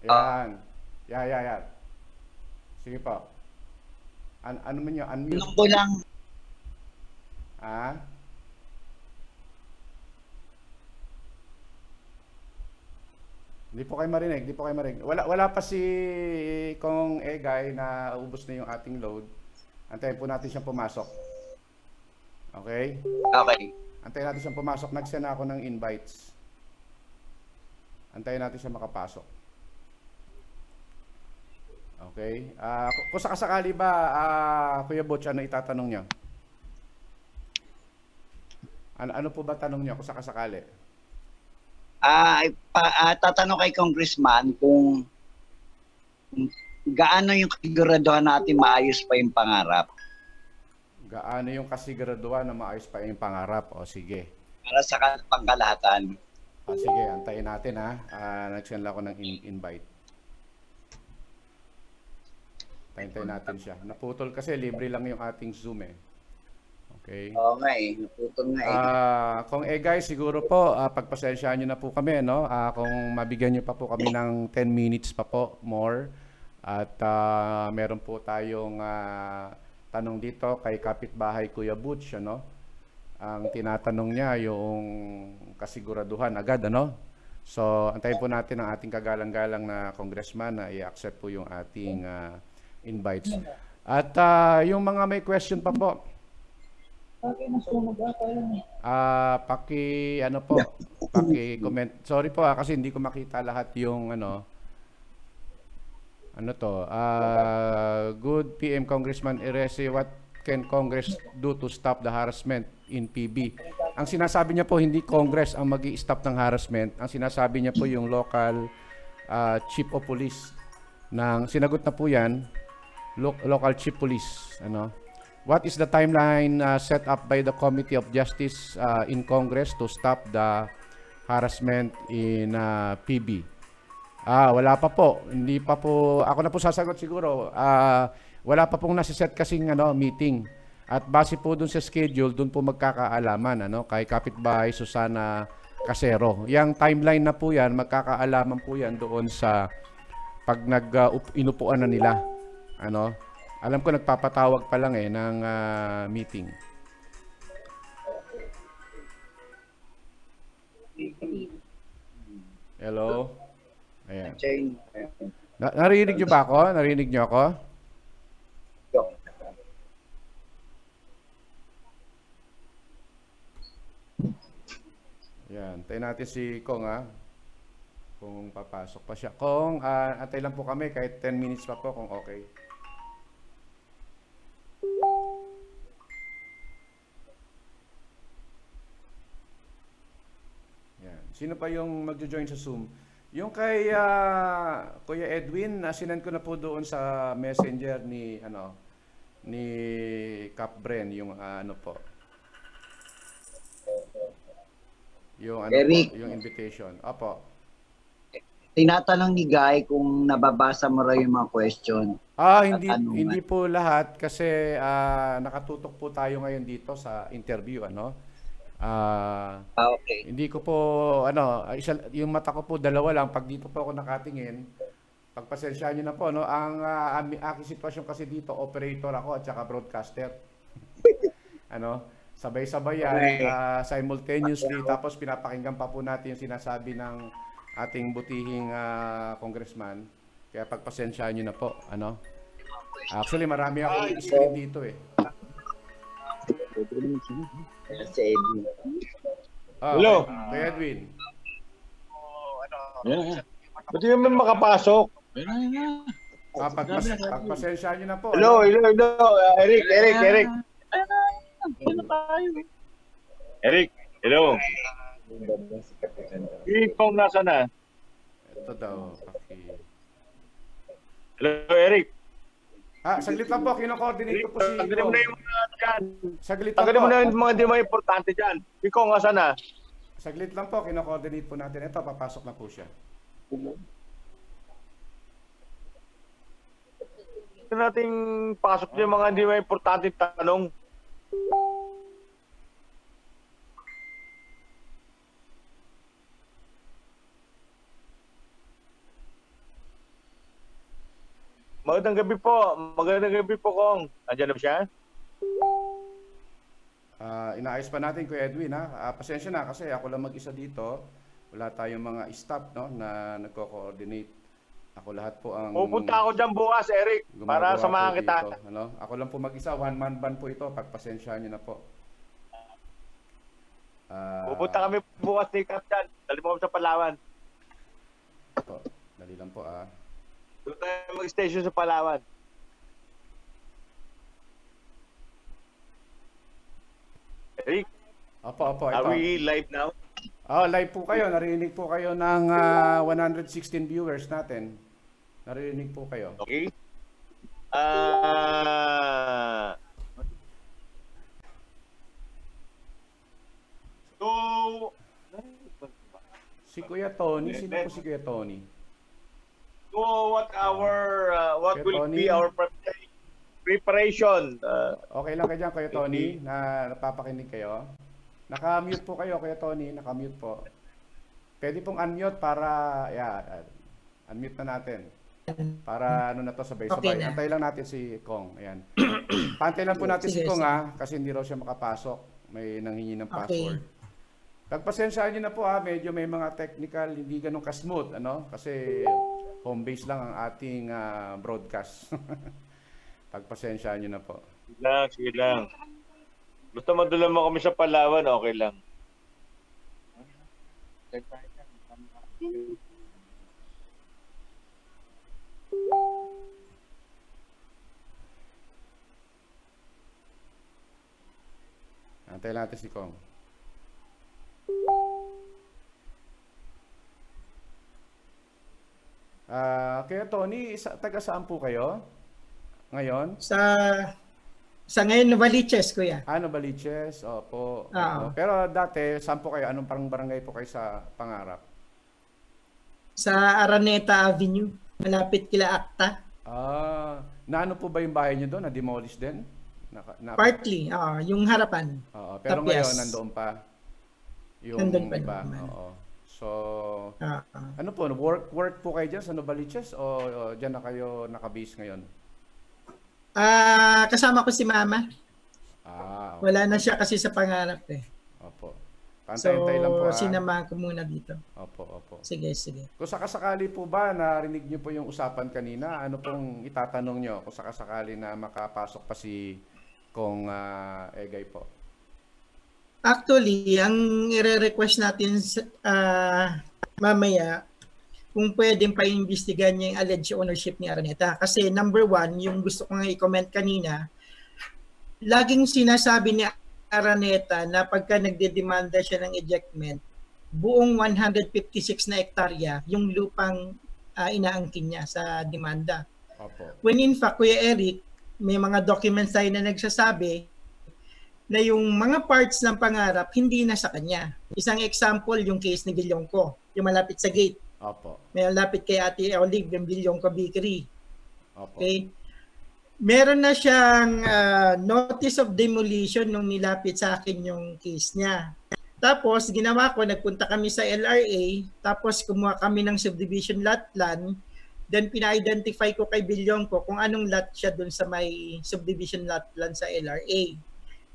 Yan. Yan. Sige po. Ano man yun? Unmute. Tanong ko lang, Ah? Hindi po kayo marinig. Wala pa si Kong Egay na ubos na yung ating load. Antayin po natin siyang pumasok. Okay? okay. Antayin natin siyang pumasok. Nag-send ako ng invites. Antayin natin siya makapasok. Okay? Kung sakasakali ba, Kuya Butch, ano itatanong niyo? Ano po ba tanong niyo kung sakasakali? Tatanong kay Congressman kung gaano yung kasiguraduhan natin maayos pa yung pangarap Gaano yung kasiguraduhan na maayos pa yung pangarap? O sige. para sa pangkalahatan. O sige, antayin natin ha. Nag-send lang ako ng invite. Tayin natin siya. Naputol kasi libre lang yung ating Zoom eh. Okay. Oo nga eh, naputol nga eh. Kung guys, siguro po, pagpasensyahan nyo na po kami, no? Kung mabigyan nyo pa po kami ng 10 minutes pa po more. At meron po tayong tanong dito kay kapitbahay Kuya Butch, ano? Ang tinatanong niya yung kasiguraduhan agad, ano? So, antayin po natin ang ating kagalang-galang na congressman na i-accept po yung ating invites. At yung mga may question pa po, paki-comment. Sorry po kasi hindi ko makita lahat yung good PM Congressman Erese, what can Congress do to stop the harassment in PB? Ang sinasabi niya po hindi Congress ang magi-stop ng harassment. Ang sinasabi niya po yung local chief of police sinagot na po yan, local chief police, What is the timeline set up by the Committee of Justice in Congress to stop the harassment in PB? Wala pa po. Hindi pa po. Ako na po sasagot siguro. Wala pa pong nasiset kasing meeting. At base po dun sa schedule, dun po magkakaalaman kay kapitbahay Susana Casero. Yang timeline na po yan, magkakaalaman po yan doon sa pag inupuan na nila. Alam ko nagpapatawag pa lang ng meeting. Hello? Ayan. Narinig niyo ba ako? Narinig niyo ako? Ayan. Tayo natin si Kong kung papasok pa siya. Kong, antay lang po kami kahit 10 minutes pa po kung okay. Sino pa yung magjo-join sa Zoom? Yung kay Kuya Edwin, sinend ko na po doon sa messenger ni Cap Bren yung po. Yung Eric, yung invitation. Opo. Tinatanong ni Guy kung nababasa mo raw yung mga question. Hindi po lahat kasi nakatutok po tayo ngayon dito sa interview, Okay. Hindi ko po yung mata ko po dalawa lang pag dito po ako nakatingin. Pagpasensyahan niyo na po ang aking sitwasyon kasi dito operator ako at saka broadcaster. Sabay-sabay yan simultaneously tapos pinapakinggan pa po natin yung sinasabi ng ating butihing congressman. Kaya pagpasensyahan niyo na po, Actually marami akong screen dito eh. Si Edwin. Hello. Kay Edwin. Ba't di naman makapasok? Pagpasensya nyo na po. Hello. Eric. Eric, hello. Kung nasa na? Ito daw. Hello, Eric. Saglit lang po. Kino-coordinate ko po si Tanggalin mo na yung mga dyan. Saglit lang Tanggalin mo po. na yung mga di mga importante dyan. Ikaw nga sana. Saglit lang po. Kino-coordinate po natin. Ito, papasok na po siya. na nating pasok yung mga hindi may importanteng tanong. Magandang gabi po. Magandang gabi po, Kong. Andiyan na ba siya? Inaayos pa natin, Kuya Edwin, ha? Pasensya na kasi ako lang mag-isa dito. Wala tayong mga staff, no, na nagko-coordinate. Ako lahat po ang Pupunta ako dyan bukas, Eric, para gumagawa samahan po kita. dito, ano? Ako lang po mag-isa, one-man band po ito. Pagpasensyahan niyo na po. Pupunta kami bukas ni Cap dyan. Dali mo kami sa Palawan. Po, dali lang po, Doon tayo mag-station sa Palawan. Eric, Opo, are ito. we live now? Live po kayo. Narinig po kayo ng 116 viewers natin. Narinig po kayo. Okay. So, Si Kuya Tony, sino po si Kuya Tony? what Kuya will Tony? be our preparation? Okay lang kayo dyan, Kuya Tony, na napapakinig kayo. Naka-mute po kayo, Kuya Tony. Naka-mute po. Pwede pong unmute para, unmute na natin. Para ano na to, sabay-sabay. Okay na. Antay lang natin si Kong. Ayan. Pantay lang po natin si Sige, Kong, sige. kasi hindi raw siya makapasok. May nanghingi ng Okay. password. Pagpasensyahan nyo na po, medyo may mga technical, hindi ganun ka-smooth, ano? Kasi home base lang ang ating broadcast. Pagpasensyahan nyo na po. Sige lang. Basta madala mo kami sa Palawan, okay lang. Antay natin si Kong. Kaya Tony, taga saan po kayo? Ngayon? Sa ngayon, Novaliches, kuya. Baliches? Opo. Oo. Pero dati, saan po kayo? Anong parang barangay po kayo sa Pangarap? Sa Araneta Avenue, malapit kila Acta. Naano po ba yung bahay niyo doon? Na-demolish din? Partly, yung harapan. Oo, pero Tapyas. ngayon nandoon pa yung Nandun pa iba. naman. Oo. So, Ah, ano po, work po kayo dyan sa Novaliches o dyan na kayo nakabase ngayon? kasama ko si Mama. Okay. Wala na siya kasi sa Pangarap eh. Opo. So, Pantay-antay lang po. sinamahan ko muna dito. Opo. Sige, sige. Kung sakasakali po ba, narinig niyo po yung usapan kanina, ano pong itatanong niyo kung sakasakali na makapasok pa si Kong Egay po? Actually, ang i-request natin mamaya, kung pwedeng pa-imbestigahan niya yung alleged ownership ni Araneta. Kasi number one, yung gusto ko nga i-comment kanina, laging sinasabi ni Araneta na pagka nagdedemanda siya ng ejectment, buong 156 na hektarya yung lupang inaangkin niya sa demanda. Opo. When in fact, Kuya Eric, may mga documents tayo na nagsasabi na yung mga parts ng Pangarap hindi na sa kanya. Isang example, yung case ni Villonco, yung malapit sa gate. Opo. May malapit kay Ate Olive, yung Villonco Bakery. Opo. Okay? Meron na siyang notice of demolition nung nilapit sa akin yung case niya. Tapos, ginawa ko, nagpunta kami sa LRA, tapos kumuha kami ng subdivision lot plan, then pina-identify ko kay Villonco kung anong lot siya dun sa may subdivision lot plan sa LRA.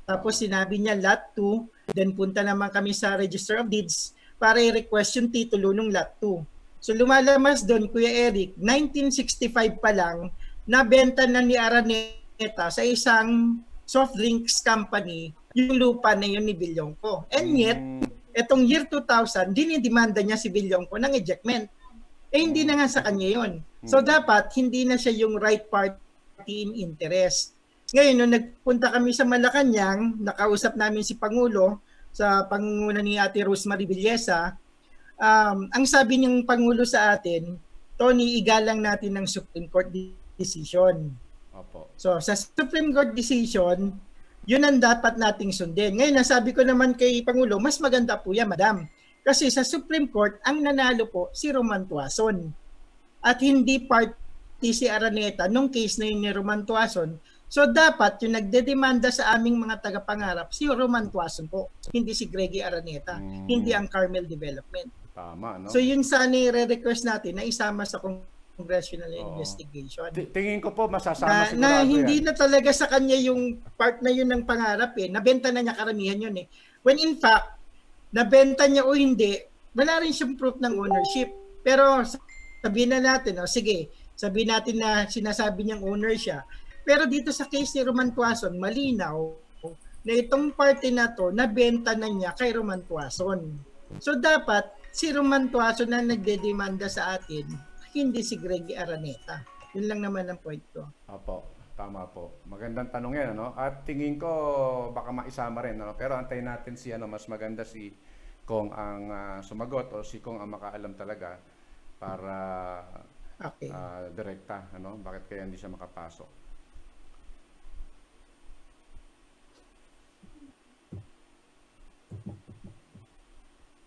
Tapos sinabi niya lot 2, then punta naman kami sa Register of Deeds para i-request yung titulo ng lot 2. So lumalamas doon, Kuya Eric, 1965 pa lang, nabenta na ni Araneta sa isang soft drinks company yung lupa na yun ni Villonco. And yet, etong year 2000, dinidemanda niya si Villonco ng ejectment. Hindi na nga sa kanya yun. So dapat, hindi na siya yung right party in interest. Ngayon, nung nagpunta kami sa Malacanang, nakausap namin si Pangulo sa pangunguna ni Ate Rosemary Villesa. Ang sabi ng Pangulo sa atin, Tony, igalang natin ng Supreme Court decision. Opo. So, sa Supreme Court decision, yun ang dapat nating sundin. Ngayon, nasabi ko naman kay Pangulo, mas maganda po yan, Madam. Kasi sa Supreme Court, ang nanalo po si Roman Tuason. At hindi party guilty si Araneta nung case na yun ni Roman Tuason. So dapat yung nagdedemanda sa aming mga tagapangarap si Roman Tuason po, hindi si Greggy Araneta, hindi ang Carmel Development. Tama, no? So yun sana i-request natin na isama sa congressional investigation. Tingin ko po masasama sigurado Na hindi yan. na talaga sa kanya yung part na yun ng pangarap eh. Nabenta na niya karamihan yun eh. When in fact, nabenta niya o hindi, wala rin siyang proof ng ownership. Pero sabihin na natin, sige, sabihin natin na sinasabi niyang owner siya. Pero dito sa case ni Roman Tuason, malinaw na itong party na to, nabenta na niya kay Roman Tuason. So dapat, si Roman Tuason na nagdedemanda sa atin, hindi si Greggy Araneta. Yun lang naman ang point ko. Opo, tama po. Magandang tanong yan, ano? At tingin ko baka maisama rin, ano? Pero antayin natin si mas maganda si Kong ang sumagot o si Kong ang makaalam talaga para Okay. direkta, ano? Bakit kaya hindi siya makapasok?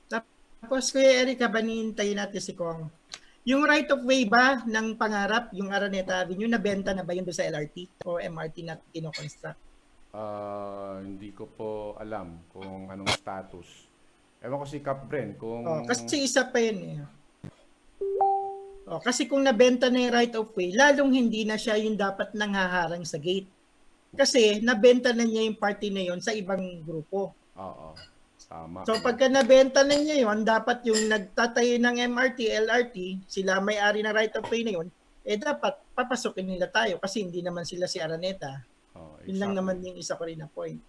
Tapos Kuya Eric, banintayin natin si Kong. Yung right of way ba ng pangarap, yung Araneta Avenue, nabenta na ba yun doon sa LRT o MRT na kinoconstruct? Hindi ko po alam kung anong status. Ewan ko si Cap Bren kung... Kasi isa pa yun eh. Kasi kung nabenta na yung right of way, lalong hindi na siya yung dapat nanghaharang sa gate. Kasi nabenta na niya yung party na yun sa ibang grupo. Oo, tama. So pagka nabenta na niya yun, dapat yung nagtatayo ng MRT, LRT, sila may-ari ng right of way na yun, dapat papasukin nila tayo kasi hindi naman sila si Araneta. Yun lang naman yung isa ko rin na point.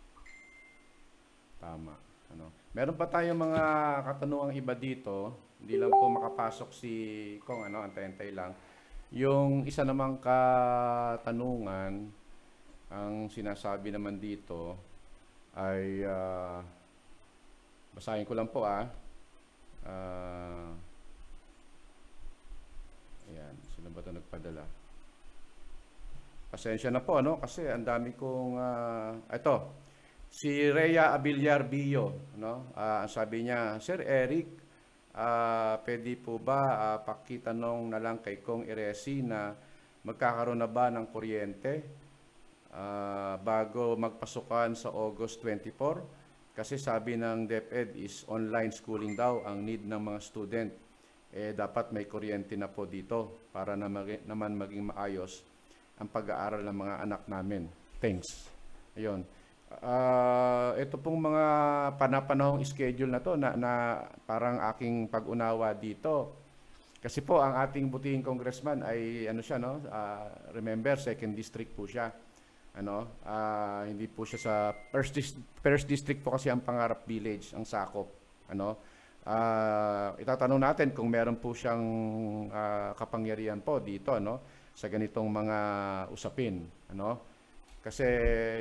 Tama. Meron pa tayong mga katanungang iba dito. Hindi lang po makapasok si Kong, antay-antay lang. Yung isa namang katanungan, ang sinasabi naman dito ay basahin ko lang po ayan, sino ba ito nagpadala? Pasensya na po, kasi ang dami kong ito, si Rhea Abiliar Bio, ang sabi niya, Sir Eric, pwede po ba pakitanong na lang kay Kong Iresi na magkakaroon na ba ng kuryente bago magpasukan sa August 24? Kasi sabi ng DepEd is online schooling daw ang need ng mga student. Dapat may kuryente na po dito para naman maging maayos ang pag-aaral ng mga anak namin. Thanks. Ayun. Ito pong mga panapanahong schedule na to na parang aking pag-unawa dito. Kasi po ang ating butihing congressman ay remember 2nd district po siya. Hindi po siya sa first district po kasi ang Pangarap Village ang sakop. Itatanong natin kung meron po siyang kapangyarihan po dito sa ganitong mga usapin, Kasi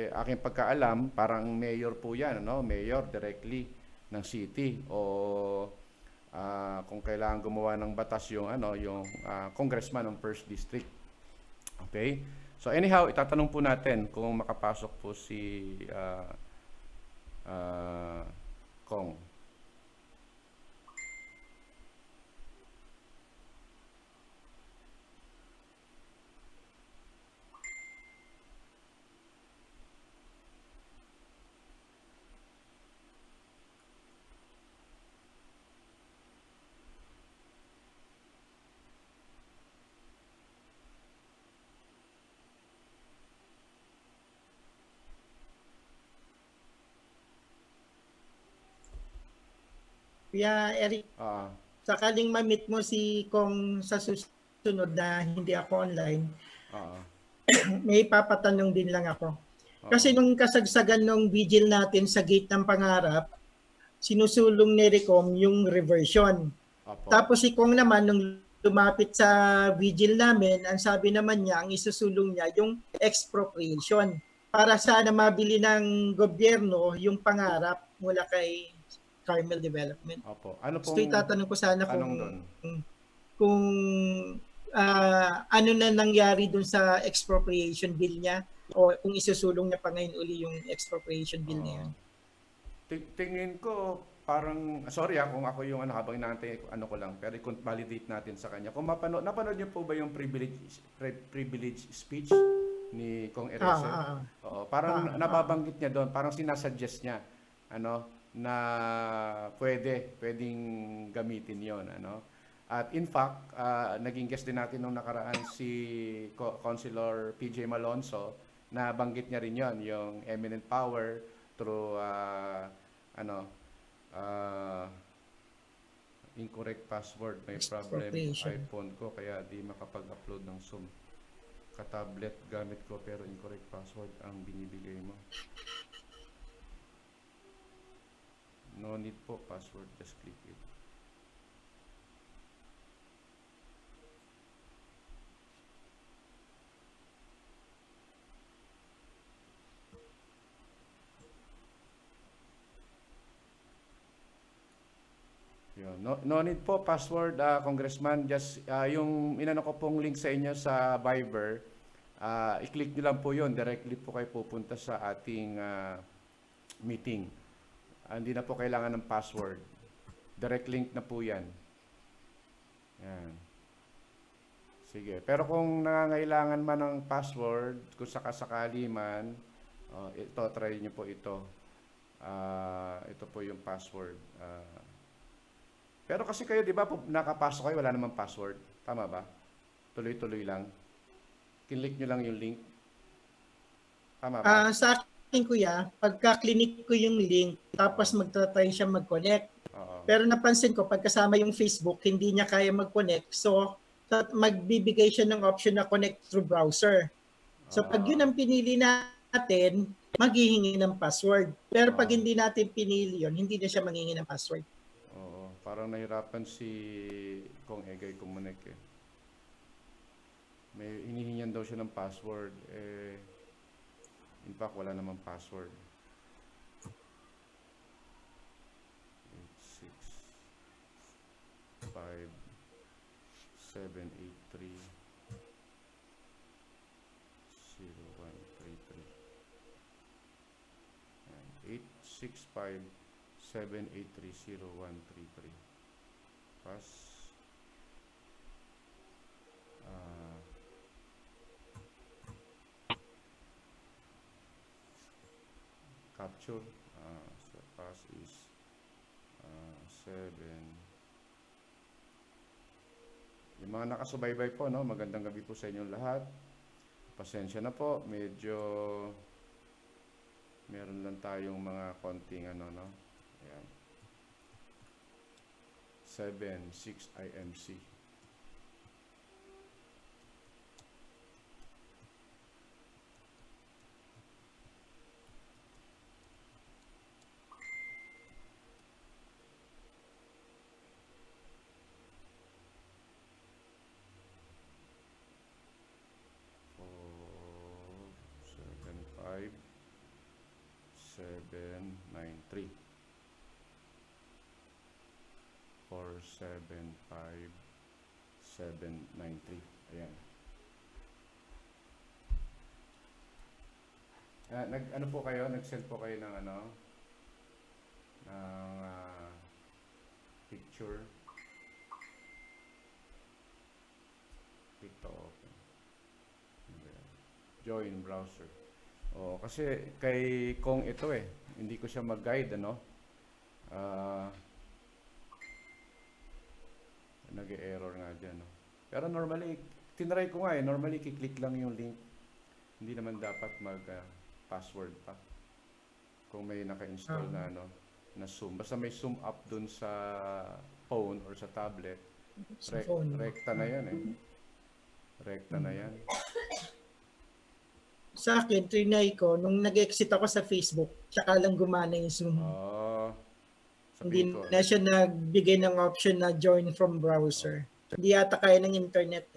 aking pagkaalam, parang mayor po yan, mayor directly ng city o kung kailangan gumawa ng batas yung congressman ng first district. Okay? So anyhow, itatanong po natin kung makapasok po si Kong. Kuya Eric, sakaling ma-meet mo si Kong sa susunod na hindi ako online, may papatanong din lang ako. Kasi nung kasagsagan ng vigil natin sa gate ng Pangarap, sinusulong ni Recom yung reversion. Tapos si Kong naman, nung lumapit sa vigil namin, ang sabi naman niya, ang isusulong niya yung expropriation para sana mabili ng gobyerno yung Pangarap mula kay Carmel Development. Opo. Ano pong, so itatanong ko sana kung ano na nangyari dun sa expropriation bill niya o kung isusulong niya pa ngayon uli yung expropriation bill na yan. Tingin ko parang, sorry kung ako yung habang inaantay, ko lang, pero i-validate natin sa kanya. Kung napanood niyo po ba yung privilege speech ni Kong Erese? Oo, parang nababanggit niya doon, parang sinasuggest niya, na pwedeng gamitin yon, At in fact, naging guest din natin nung nakaraan si Councilor PJ Malonzo, na banggit niya rin yon, yung eminent power through incorrect password, may problem iPhone ko kaya di makapag-upload ng Zoom. Ka-tablet gamit ko pero incorrect password ang binibigay mo. No need po password, just click it. No need po password, Congressman. Just yung inano ko pong link sa inyo sa Viber, i-click nyo lang po yun. Directly po kayo pupunta sa ating meeting. Hindi na po kailangan ng password. Direct link na po yan. Yan. Sige. Pero kung nangangailangan man ng password, kung sakasakali man, ito, try nyo po ito. Ito po yung password. Pero kasi kayo, di ba, nakapasok kayo, wala namang password. Tama ba? Tuloy-tuloy lang. Kinlik nyo lang yung link. Tama ba? Sa akin, kuya, pagka-clinic ko yung link, tapos magtatry siya mag-connect. Pero napansin ko, pagkasama yung Facebook, hindi niya kaya mag-connect. So, magbibigay siya ng option na connect through browser. So, pag yun ang pinili natin, maghihingi ng password. Pero pag hindi natin pinili yun, hindi na siya maghihingi ng password. Parang nahirapan si Kong Egay Kumunek eh. May hinihingan daw siya ng password. In fact, wala namang password. 865 783 0133 865 7830133. Pass. Capture. So pass is 7. Yung mga nakasubaybay po, no? Magandang gabi po sa inyong lahat. Pasensya na po, medyo meron lang tayong mga konting no? Ayan. 7-6 IMC. Five 793 475 793. Ayan. Ano po kayo? Nag-send po kayo ng picture. Click to open. Join browser. Kasi kay Kong ito hindi ko siya mag-guide, nag-error nga dyan, Pero normally, tinry ko nga normally kiklik lang yung link. Hindi naman dapat mag-password pa. Kung may naka-install na Zoom. Basta may Zoom app dun sa phone or sa tablet. Rekta na yan Rekta na yan. Sa akin, trinay ko, nung nag-exit ako sa Facebook, tsaka lang gumana yung Zoom. Hindi na siya nagbigay ng option na join from browser. Hindi yata kaya ng internet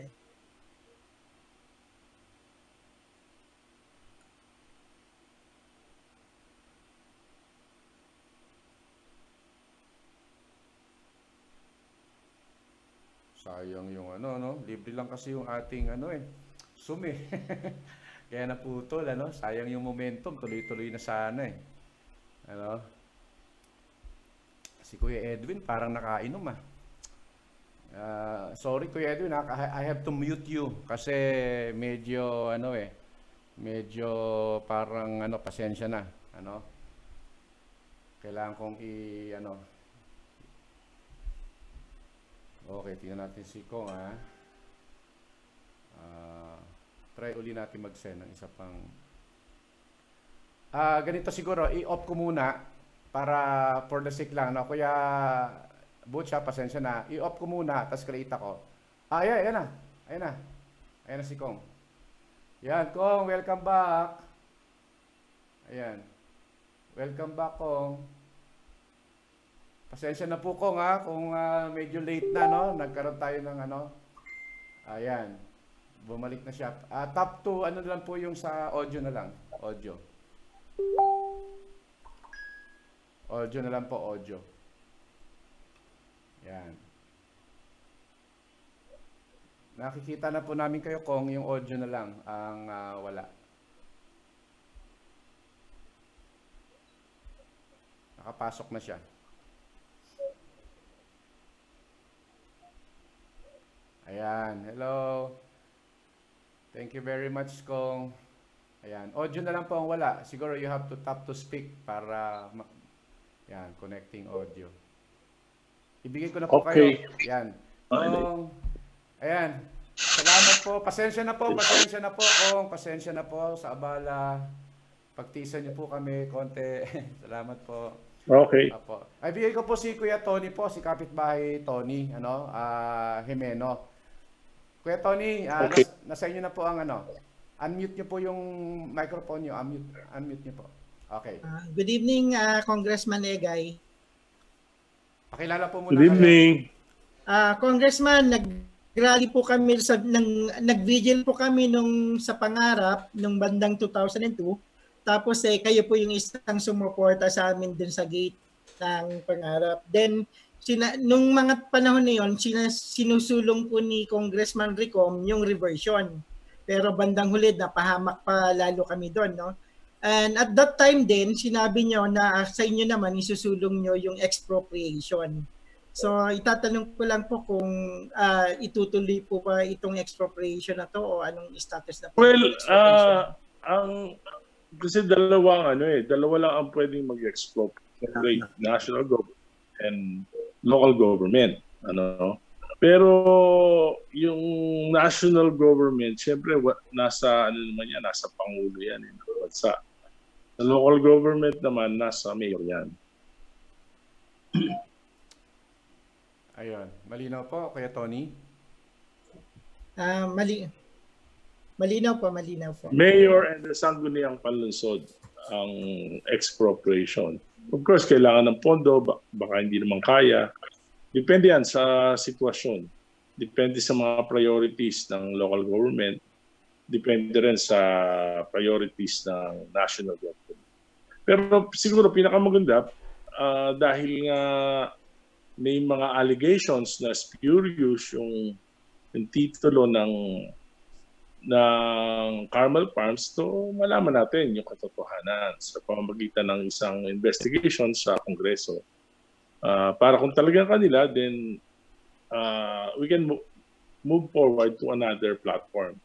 Sayang yung libre lang kasi yung ating Zoom Kaya naputol, sayang yung momentum, tuloy-tuloy na sana Kasi Si Kuya Edwin parang nakainom ah. Sorry Kuya Edwin, I have to mute you kasi medyo medyo parang pasensya na, Kailangan kong Okay, tingnan natin si Kong try uli natin mag-send ng isa pang ganito siguro, i-off ko muna para for the sake lang, Kuya Butcha, pasensya na. I-off ko muna, tapos create ako. Ayan na. Ayan na si Kong. Yan, Kong, welcome back. Ayan. Welcome back, Kong. Pasensya na po, Kong, kung medyo late na, no? Nagkaroon tayo ng Ayan. Bumalik na siya. Top 2, lang po yung sa audio na lang. Audio na lang po, audio. Yan. Nakikita na po namin kayo, Kong, yung audio na lang ang wala. Nakapasok na siya. Ayan, hello. Thank you very much, Kong. Ayan, audio na lang po ang wala. Siguro you have to tap to speak para yan, connecting audio. Ibigay ko na po kayo. Yan. Kong, ayan. Salamat po. Pasensya na po, Kong. Pasensya na po sa abala. Pagtiisan niyo po kami konti. Salamat po. Okay. Ay, bigay ko po si Kuya Tony po, si kapitbahay Tony, Jimeno. Kuya Tony, okay. Nasa inyo na po ang unmute niyo po yung microphone niyo. Unmute niyo po. Okay. Good evening, Congressman Egay. Pakilala po muna. Good evening. Congressman, nag-rally po kami nag-vigil po kami sa Pangarap nung bandang 2002. Tapos kayo po yung isang sumuporta sa amin dun sa gate ng Pangarap. Then nung mga panahon na yon, sinusulong po ni Congressman Ricom yung reversion. Pero bandang huli napahamak pa lalo kami doon, no? And at that time din, sinabi nyo na sa inyo naman isusulong nyo yung expropriation. So itatanong ko lang po kung itutuloy po ba itong expropriation na to o anong status na po? Well, kasi dalawa lang ang pwedeng mag-expropriate, national government and local government, Pero yung national government, siyempre nasa nasa pangulo yan ng bansa. Sa local government naman nasa mayor yan. Ayun, malinaw po, Kuya Tony. Malinaw po. Mayor and the sangguniang panlungsod ang expropriation. Of course, kailangan ng pondo, baka hindi naman kaya. Depende yan sa sitwasyon. Depende sa mga priorities ng local government. Depende rin sa priorities ng national government. Pero siguro pinakamaganda, dahil nga may mga allegations na spurious yung titulo ng Carmel Farms, to malaman natin yung katotohanan sa pamamagitan ng isang investigation sa Kongreso. Para kung talagang kanila, then we can move forward to another platform.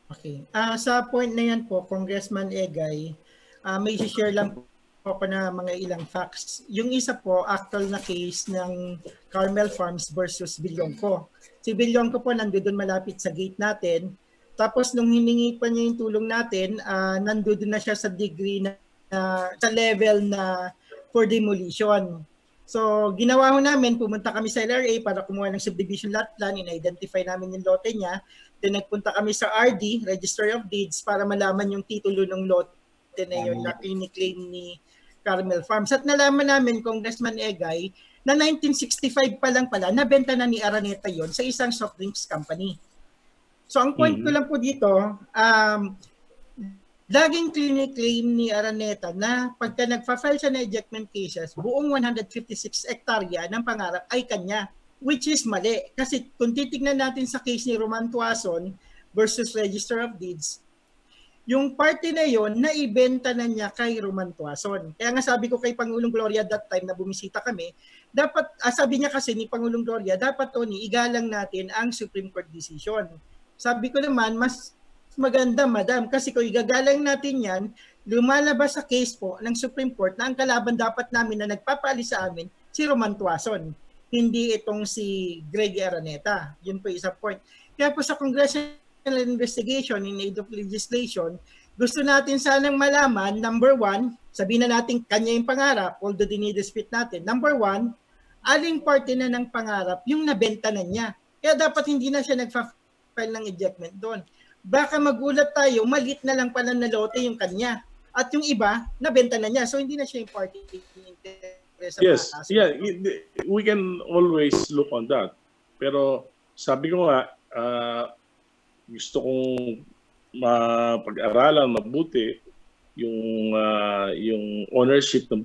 Okay. Sa point na yan po, Congressman Egay, may share lang po ako na mga ilang facts. Yung isa po, actual na case ng Carmel Farms versus Billonco. Si Billonco po nandoon malapit sa gate natin. Tapos nung hiningi pa niya yung tulong natin, nandoon na siya sa degree na sa level na for demolition. So ginawa ho namin, pumunta kami sa LRA para kumuha ng subdivision lot plan, in-identify namin yung lote niya. Then nagpunta kami sa RD, Registry of Deeds, para malaman yung titulo ng lote na yun na claim ni Carmel Farms. At nalaman namin, Congressman Egay, na 1965 pa lang pala, nabenta na ni Araneta yon sa isang soft drinks company. So ang point ko lang po dito, laging claim ni Araneta na pagka nagpa-file siya na ejectment cases, buong 156 hektarya ng Pangarap ay kanya, which is mali. Kasi kung titignan natin sa case ni Roman Tuason versus Register of Deeds, yung party na yon naibenta na niya kay Roman Tuason. Kaya nga sabi ko kay Pangulong Gloria that time na bumisita kami, dapat, sabi niya kasi ni Pangulong Gloria, dapat Tony, igalang natin ang Supreme Court decision. Sabi ko naman, mas maganda, madam, kasi kung igagalang natin yan, lumalabas sa case po ng Supreme Court na ang kalaban dapat namin na nagpapaalis sa amin, si Roman Tuason, hindi itong si Greg Araneta. Yun po isang point. Kaya po sa congressional investigation in aid of legislation, gusto natin sanang malaman, number one, sabihin na natin kanya yung pangarap, although dinidispute natin. Number one, aling parte na ng pangarap yung nabenta na niya. Kaya dapat hindi na siya nagfa-file ng ejectment doon. Baka magulat tayo, maliit na lang pala na lote yung kanya. At yung iba, nabenta na niya. So hindi na siya yung party interest. Yes, yeah, we can always look on that. Pero sabi ko nga, gusto kong mapag-aralan mabuti yung ownership ng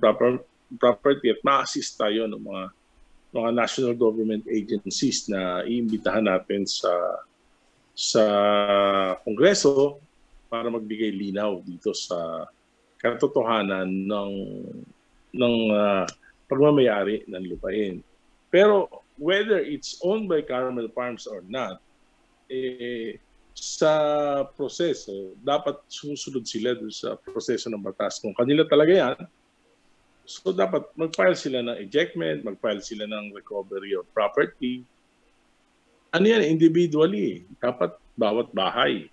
property at ma-assist tayo ng mga national government agencies na iimbitahan natin sa Kongreso para magbigay linaw dito sa katotohanan ng pagmamayari ng lupain. Pero whether it's owned by Carmel Farms or not, sa proseso, dapat susunod sila doon sa proseso ng batas. Kung kanila talaga yan, so dapat mag-file sila ng ejectment, mag-file sila ng recovery of property. Ano yan, individually. Dapat bawat bahay.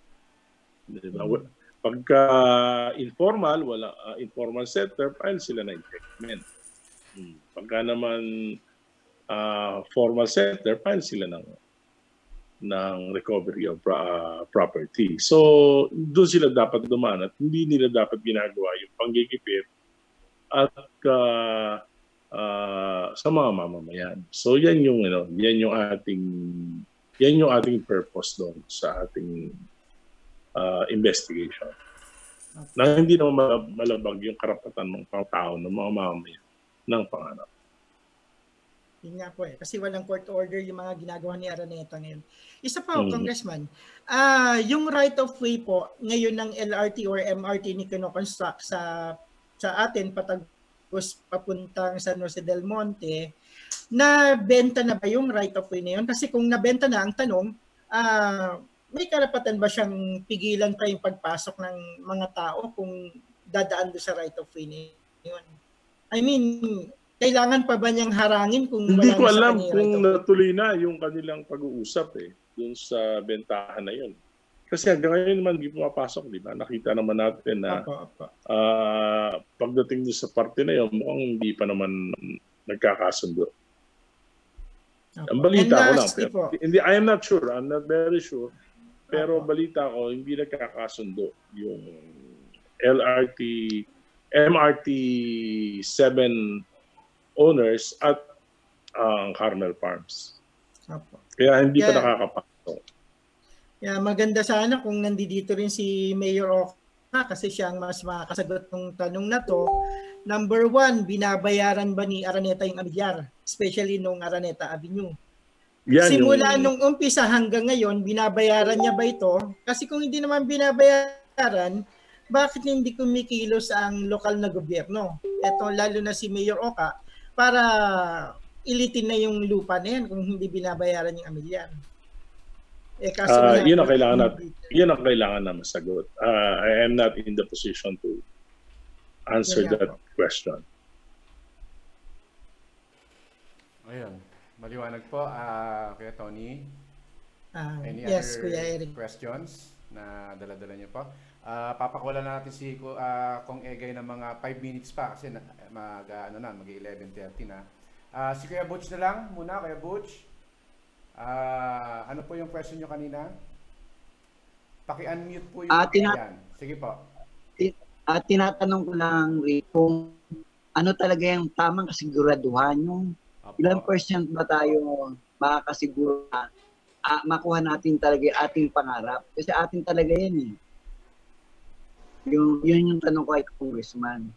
Diba? Pagka informal, wala informal settler, file sila ng ejectment. Pagka naman formal settler, file sila ng recovery of property. So, doon sila dapat dumaan at hindi nila dapat ginagawa yung panggigipit at sa mga mamamayan. So, yan yung ating purpose doon sa ating investigation. Na hindi naman malabag yung karapatan ng pang-tao ng mga mamamayan ng panganap. Yun nga po kasi walang court order yung mga ginagawa ni Araneta ngayon. Isa pa, Congressman, yung right of way po ngayon ng LRT or MRT ni kino-construct sa atin patagos papuntang San Jose del Monte, nabenta na ba yung right of way na yun? Kasi kung nabenta na, ang tanong, may karapatan ba siyang pigilan pa yung pagpasok ng mga tao kung dadaan doon sa right of way na yun? I mean, kailangan pa ba niyang harangin kung hindi wala ko alam right kung natuloy na yung kanilang pag-uusap dun sa bentahan na yun. Kasi hanggang ngayon naman hindi pumapasok, di ba? Nakita naman natin na pagdating doon sa parte na yun, mukhang hindi pa naman nagkakasundo. Ang balita ko lang, hindi, I am not sure, I'm not very sure, pero balita ko, hindi nagkakasundo yung MRT 7 owners at Carmel Farms. Kaya hindi pa nakakapasok. Yeah, maganda sana kung nandito rin si Mayor Oca kasi siya ang mas makakasagot ng tanong na to. Number one, binabayaran ba ni Araneta yung amilyar? Especially nung Araneta Avenue. Yan simula nung umpisa hanggang ngayon, binabayaran niya ba ito? Kasi kung hindi naman binabayaran, bakit hindi kumikilos ang lokal na gobyerno? Ito lalo na si Mayor Oca para ilitin na yung lupa na yan kung hindi binabayaran yung amilyar. Yun ang kailangan na masagot. I am not in the position to answer that question. Ayun. Maliwanag po, Kuya Tony. Any yes, other Kuya Eric. questions na dala-dala niyo po? Papakulan natin si Kong Egay ng mga 5 minutes pa kasi mag-11:30 na. Si Kuya Butch na lang muna, Kuya Butch. Ano po yung question nyo kanina? Paki-unmute po yung yan. Sige po. Tinatanong ko lang kung ano talaga yung tamang kasiguraduhan yung ilang percent ba tayo makakasigura makuha natin talaga yung ating pangarap. Kasi atin talaga yan eh. Yun yung tanong ko kay Congressman.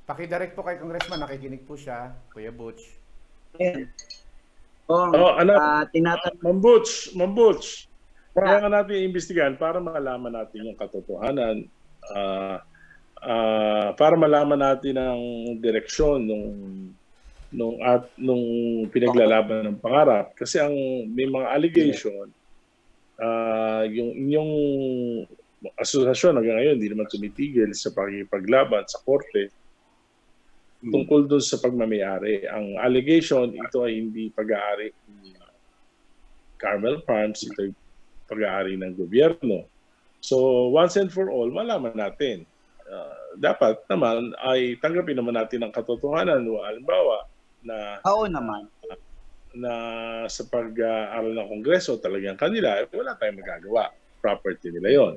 Paki-direct po kay Congressman, nakikinig po siya, Kuya Butch. Ayan. Ma'am Butch, kailangan natin iimbestigahan para malaman natin yung katotohanan, para malaman natin ang direksyon nung pinaglalaban ng pangarap. Kasi ang may mga allegation, yung inyong asosasyon hanggang ngayon hindi naman tumitigil sa paglaban sa korte tungkol doon sa pagmamayari. Ang allegation, ito ay hindi pag-aari ni Carmel Farms, ito ay pag-aari ng gobyerno. So once and for all, malaman natin. Dapat naman ay tanggapin naman natin ang katotohanan. Halimbawa na Oo naman. na sa pag-aaral ng Kongreso talagang kanila, wala tayong magagawa. Property nila yon.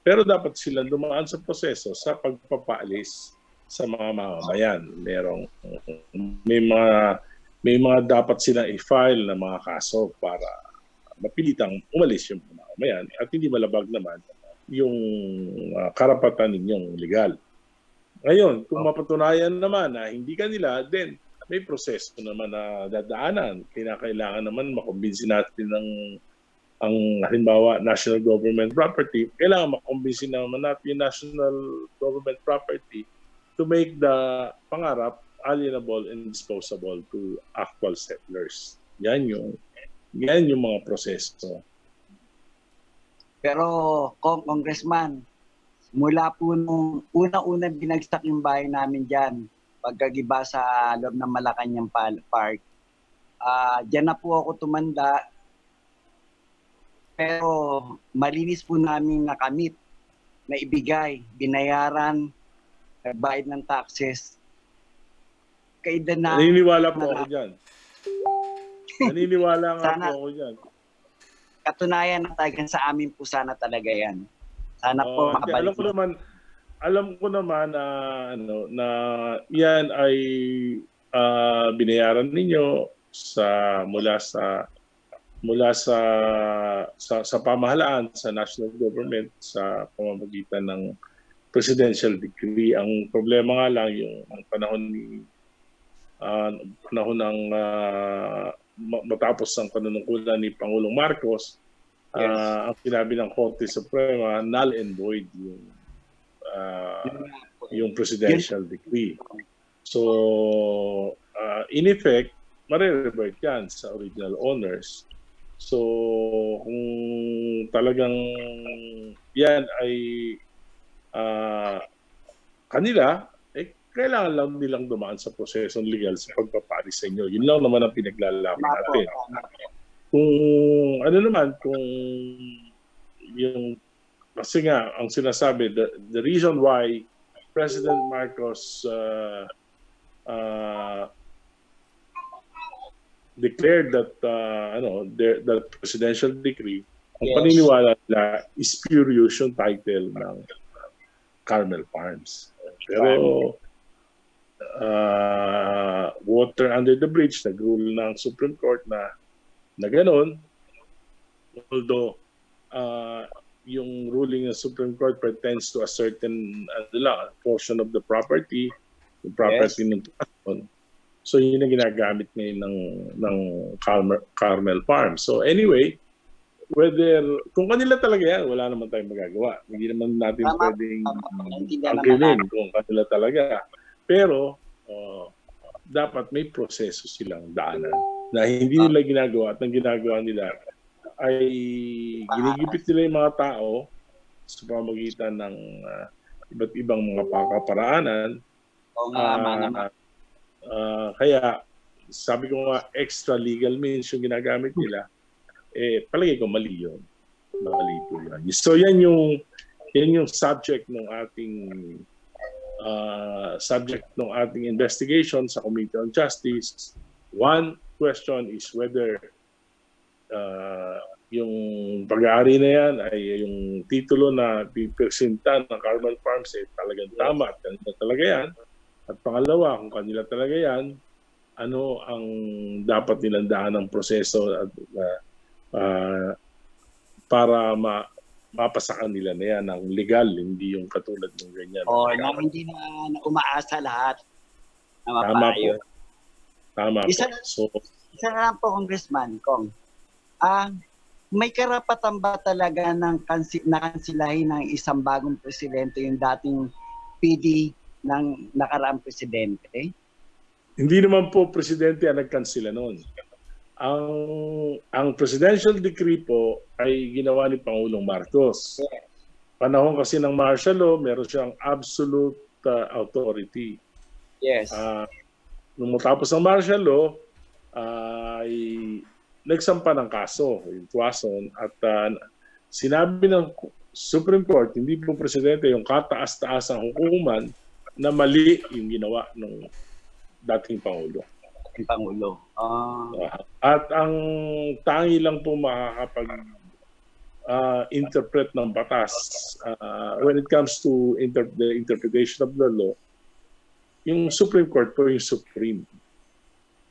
Pero dapat silang dumaan sa proseso sa pagpapaalis sa mga mamamayan. May mga dapat silang i-file na mga kaso para mapilitang umalis yung mamamayan at hindi malabag naman yung karapatan ninyong legal. Ngayon, kung mapatunayan naman na hindi kanila, then may proseso naman na dadaanan. Kailangan naman makumbinsi natin ang halimbawa national government property. Kailangan makumbinsi naman natin yung national government property to make the pangarap alienable and disposable to actual settlers. Yan yung mga proseso. Pero, Congressman, mula po nung una-unang binagsak yung bahay namin dyan, pagkagiba sa loob ng Malacanang Park, dyan na po ako tumanda. Pero malinis po namin nakamit, na ibigay, binayaran, nagbayad ng taxes. Kaida na... Naniniwala po ako dyan. Naniniwala nga Sana- po ako dyan. Katunayan na talagang sa amin po sana talaga yan. Sana po makabalik. Alam ko naman na yan ay binayaran ninyo mula sa pamahalaan sa national government sa pamamagitan ng presidential decree. Ang problema nga lang yung panahon ng matapos ang panunungkulan ni Pangulong Marcos, ang sinabi ng Korte Suprema, null and void yung presidential decree. So, in effect, marirevert yan sa original owners. So, kung talagang yan ay kanila, kailangan lang nilang dumaan sa prosesong legal sa pagpapalis sa inyo. Yun lang naman ang pinaglalaban natin. Kung yung, kasi nga, ang sinasabi, the reason why President Marcos declared that presidential decree, ang paniniwala nila is pure use yung title ng Carmel Farms. Pero water under the bridge, nag-rule ng Supreme Court na gano'n, although yung ruling ng Supreme Court pertains to a certain portion of the property, yung property ng Tucson. So yun ang ginagamit ngayon ng Carmel Farm. So anyway, kung kanila talaga yan, wala naman tayong magagawa. Hindi naman natin pwedeng angkinin kung kanila talaga. Pero dapat may proseso silang daanan na hindi nila ginagawa at ang ginagawa nila ay ginigipit nila yung mga tao sa pamamagitan ng iba't ibang mga pakaparaanan. Kaya sabi ko nga, extra legal means yung ginagamit nila, palagay ko mali yun. Mali po yun. So yan yung subject ng ating investigation sa Committee on Justice. One question is whether yung pag-aari na yan ay yung titulo na pipresenta ng Carmel Farms talagang tama at kanila talaga yan. At pangalawa, kung kanila talaga yan, ano ang dapat nilang daan ng proseso at para mapasakan nila na yan ng legal, hindi yung katulad ng ganyan. Hindi na umaasa lahat na mapaayos. Tama po. Isa na lang po, Congressman Kong. May karapatan ba talaga na kansilahin ng isang bagong presidente yung dating PD ng nakaraang presidente? Hindi naman po presidente ang nagkansela noon. Ang presidential decree po ay ginawa ni Pangulong Marcos. Panahon kasi ng martial law, meron siyang absolute authority. Yes. Nung matapos ang martial law, ay nagsampa ng kaso, yung Tuason, at sinabi ng Supreme Court, hindi po presidente, yung kataas-taas ang hukuman na mali yung ginawa ng dating Pangulo. At ang tangi lang po makakapag interpret ng batas when it comes to the interpretation of the law, yung Supreme Court po yung supreme.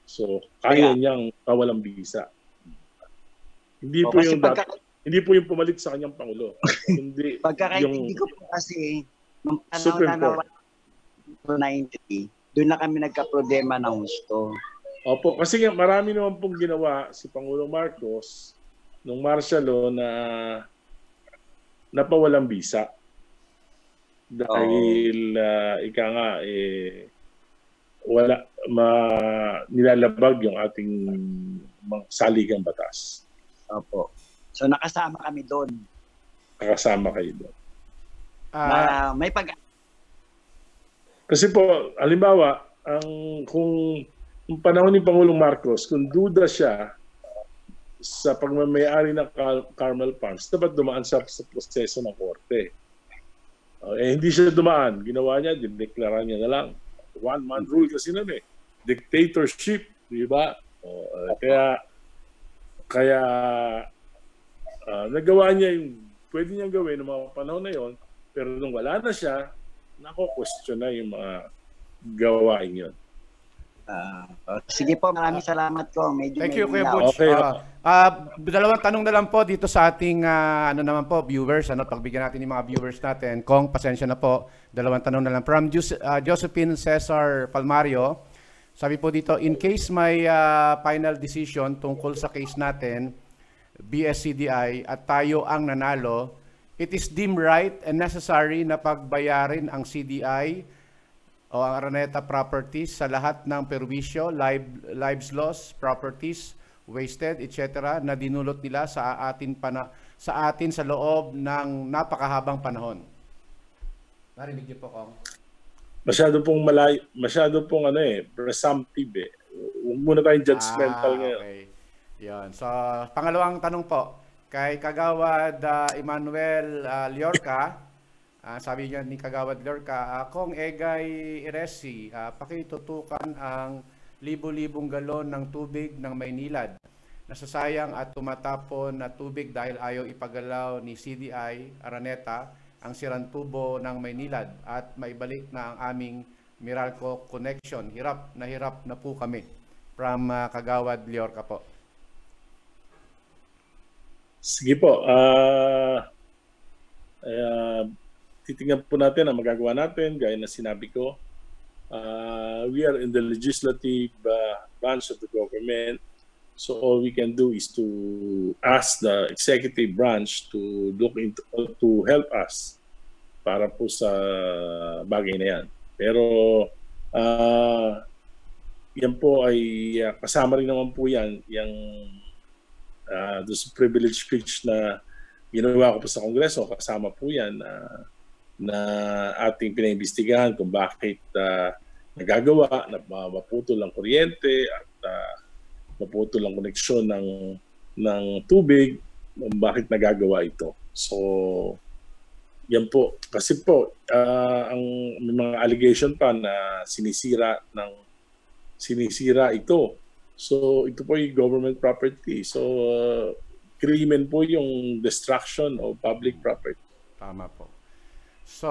So, kaya niyang kawalang bisa. Hindi po yung hindi po yung pumalit sa kanyang Pangulo. Hindi Pagkakaintindi ko po kasi nung panahon na 1993, doon na kami nagka-problema ng husto. Opo, kasi marami naman pong ginawa si Pangulong Marcos nung martial law na napawalang bisa. Dahil ika nga nilalabag yung ating saligang batas. Opo. So nakasama kami doon. Nakasama kayo doon. May Kasi po, halimbawa, kung panahon ni Pangulong Marcos, kung duda siya sa pagmamayari ng Carmel Farms, dapat dumaan sa proseso ng korte. Hindi siya dumaan. Ginawa niya, dineklara niya na lang. One-man rule kasi nun eh. Dictatorship, di ba? Kaya nagawa niya yung pwede niyang gawin ng mga panahon na yon, pero nung wala na siya, nako-question na yung mga gawain yun. Sige po, maraming salamat ko. Thank you, Kuya Butch. Okay. Dalawang tanong na lang po dito sa ating naman po, viewers. Pagbigyan natin yung mga viewers natin. Kong, pasensya na po. Dalawang tanong na lang. From Josephine Cesar Palmario, sabi po dito, in case may final decision tungkol sa case natin, BSCDI, at tayo ang nanalo, it is deemed right and necessary na pagbayarin ang CDI o ang Araneta properties sa lahat ng perwisyo, lives lost, properties wasted, etc. na dinulot nila sa atin sa loob ng napakahabang panahon. Narinig niyo po, Kong? Masyado pong presumptive eh. Huwag muna tayong judgmental ngayon. Okay. Yan. So, pangalawang tanong po, kay Kagawad Emmanuel Liorca, sabi niya ni Kagawad Liorca, Kong Egay Iresi, pakitutukan ang libo-libong galon ng tubig ng Maynilad. Nasasayang at tumatapon na tubig dahil ayaw ipagalaw ni CDI Araneta ang sirang tubo ng Maynilad at maibalik na ang aming Meralco connection. Hirap na po kami. From Kagawad Liorca po. Sige po. Titingnan po natin ang magagawa natin. Gaya na sinabi ko, we are in the legislative branch of the government. So all we can do is to ask the executive branch to look into, to help us para po sa bagay na yan. Pero yan po ay kasama rin naman po yan yung this privilege speech na ginawa ko po sa Kongreso. Kasama po yan na ating pinaimbestigahan kung bakit nagagawa na maputol ang kuryente at maputol ang koneksyon ng tubig, bakit nagagawa ito. So, yan po. Kasi po, may mga allegation pa na sinisira ito. So, ito po yung government property. So, crimen po yung destruction of public property. Tama po. So,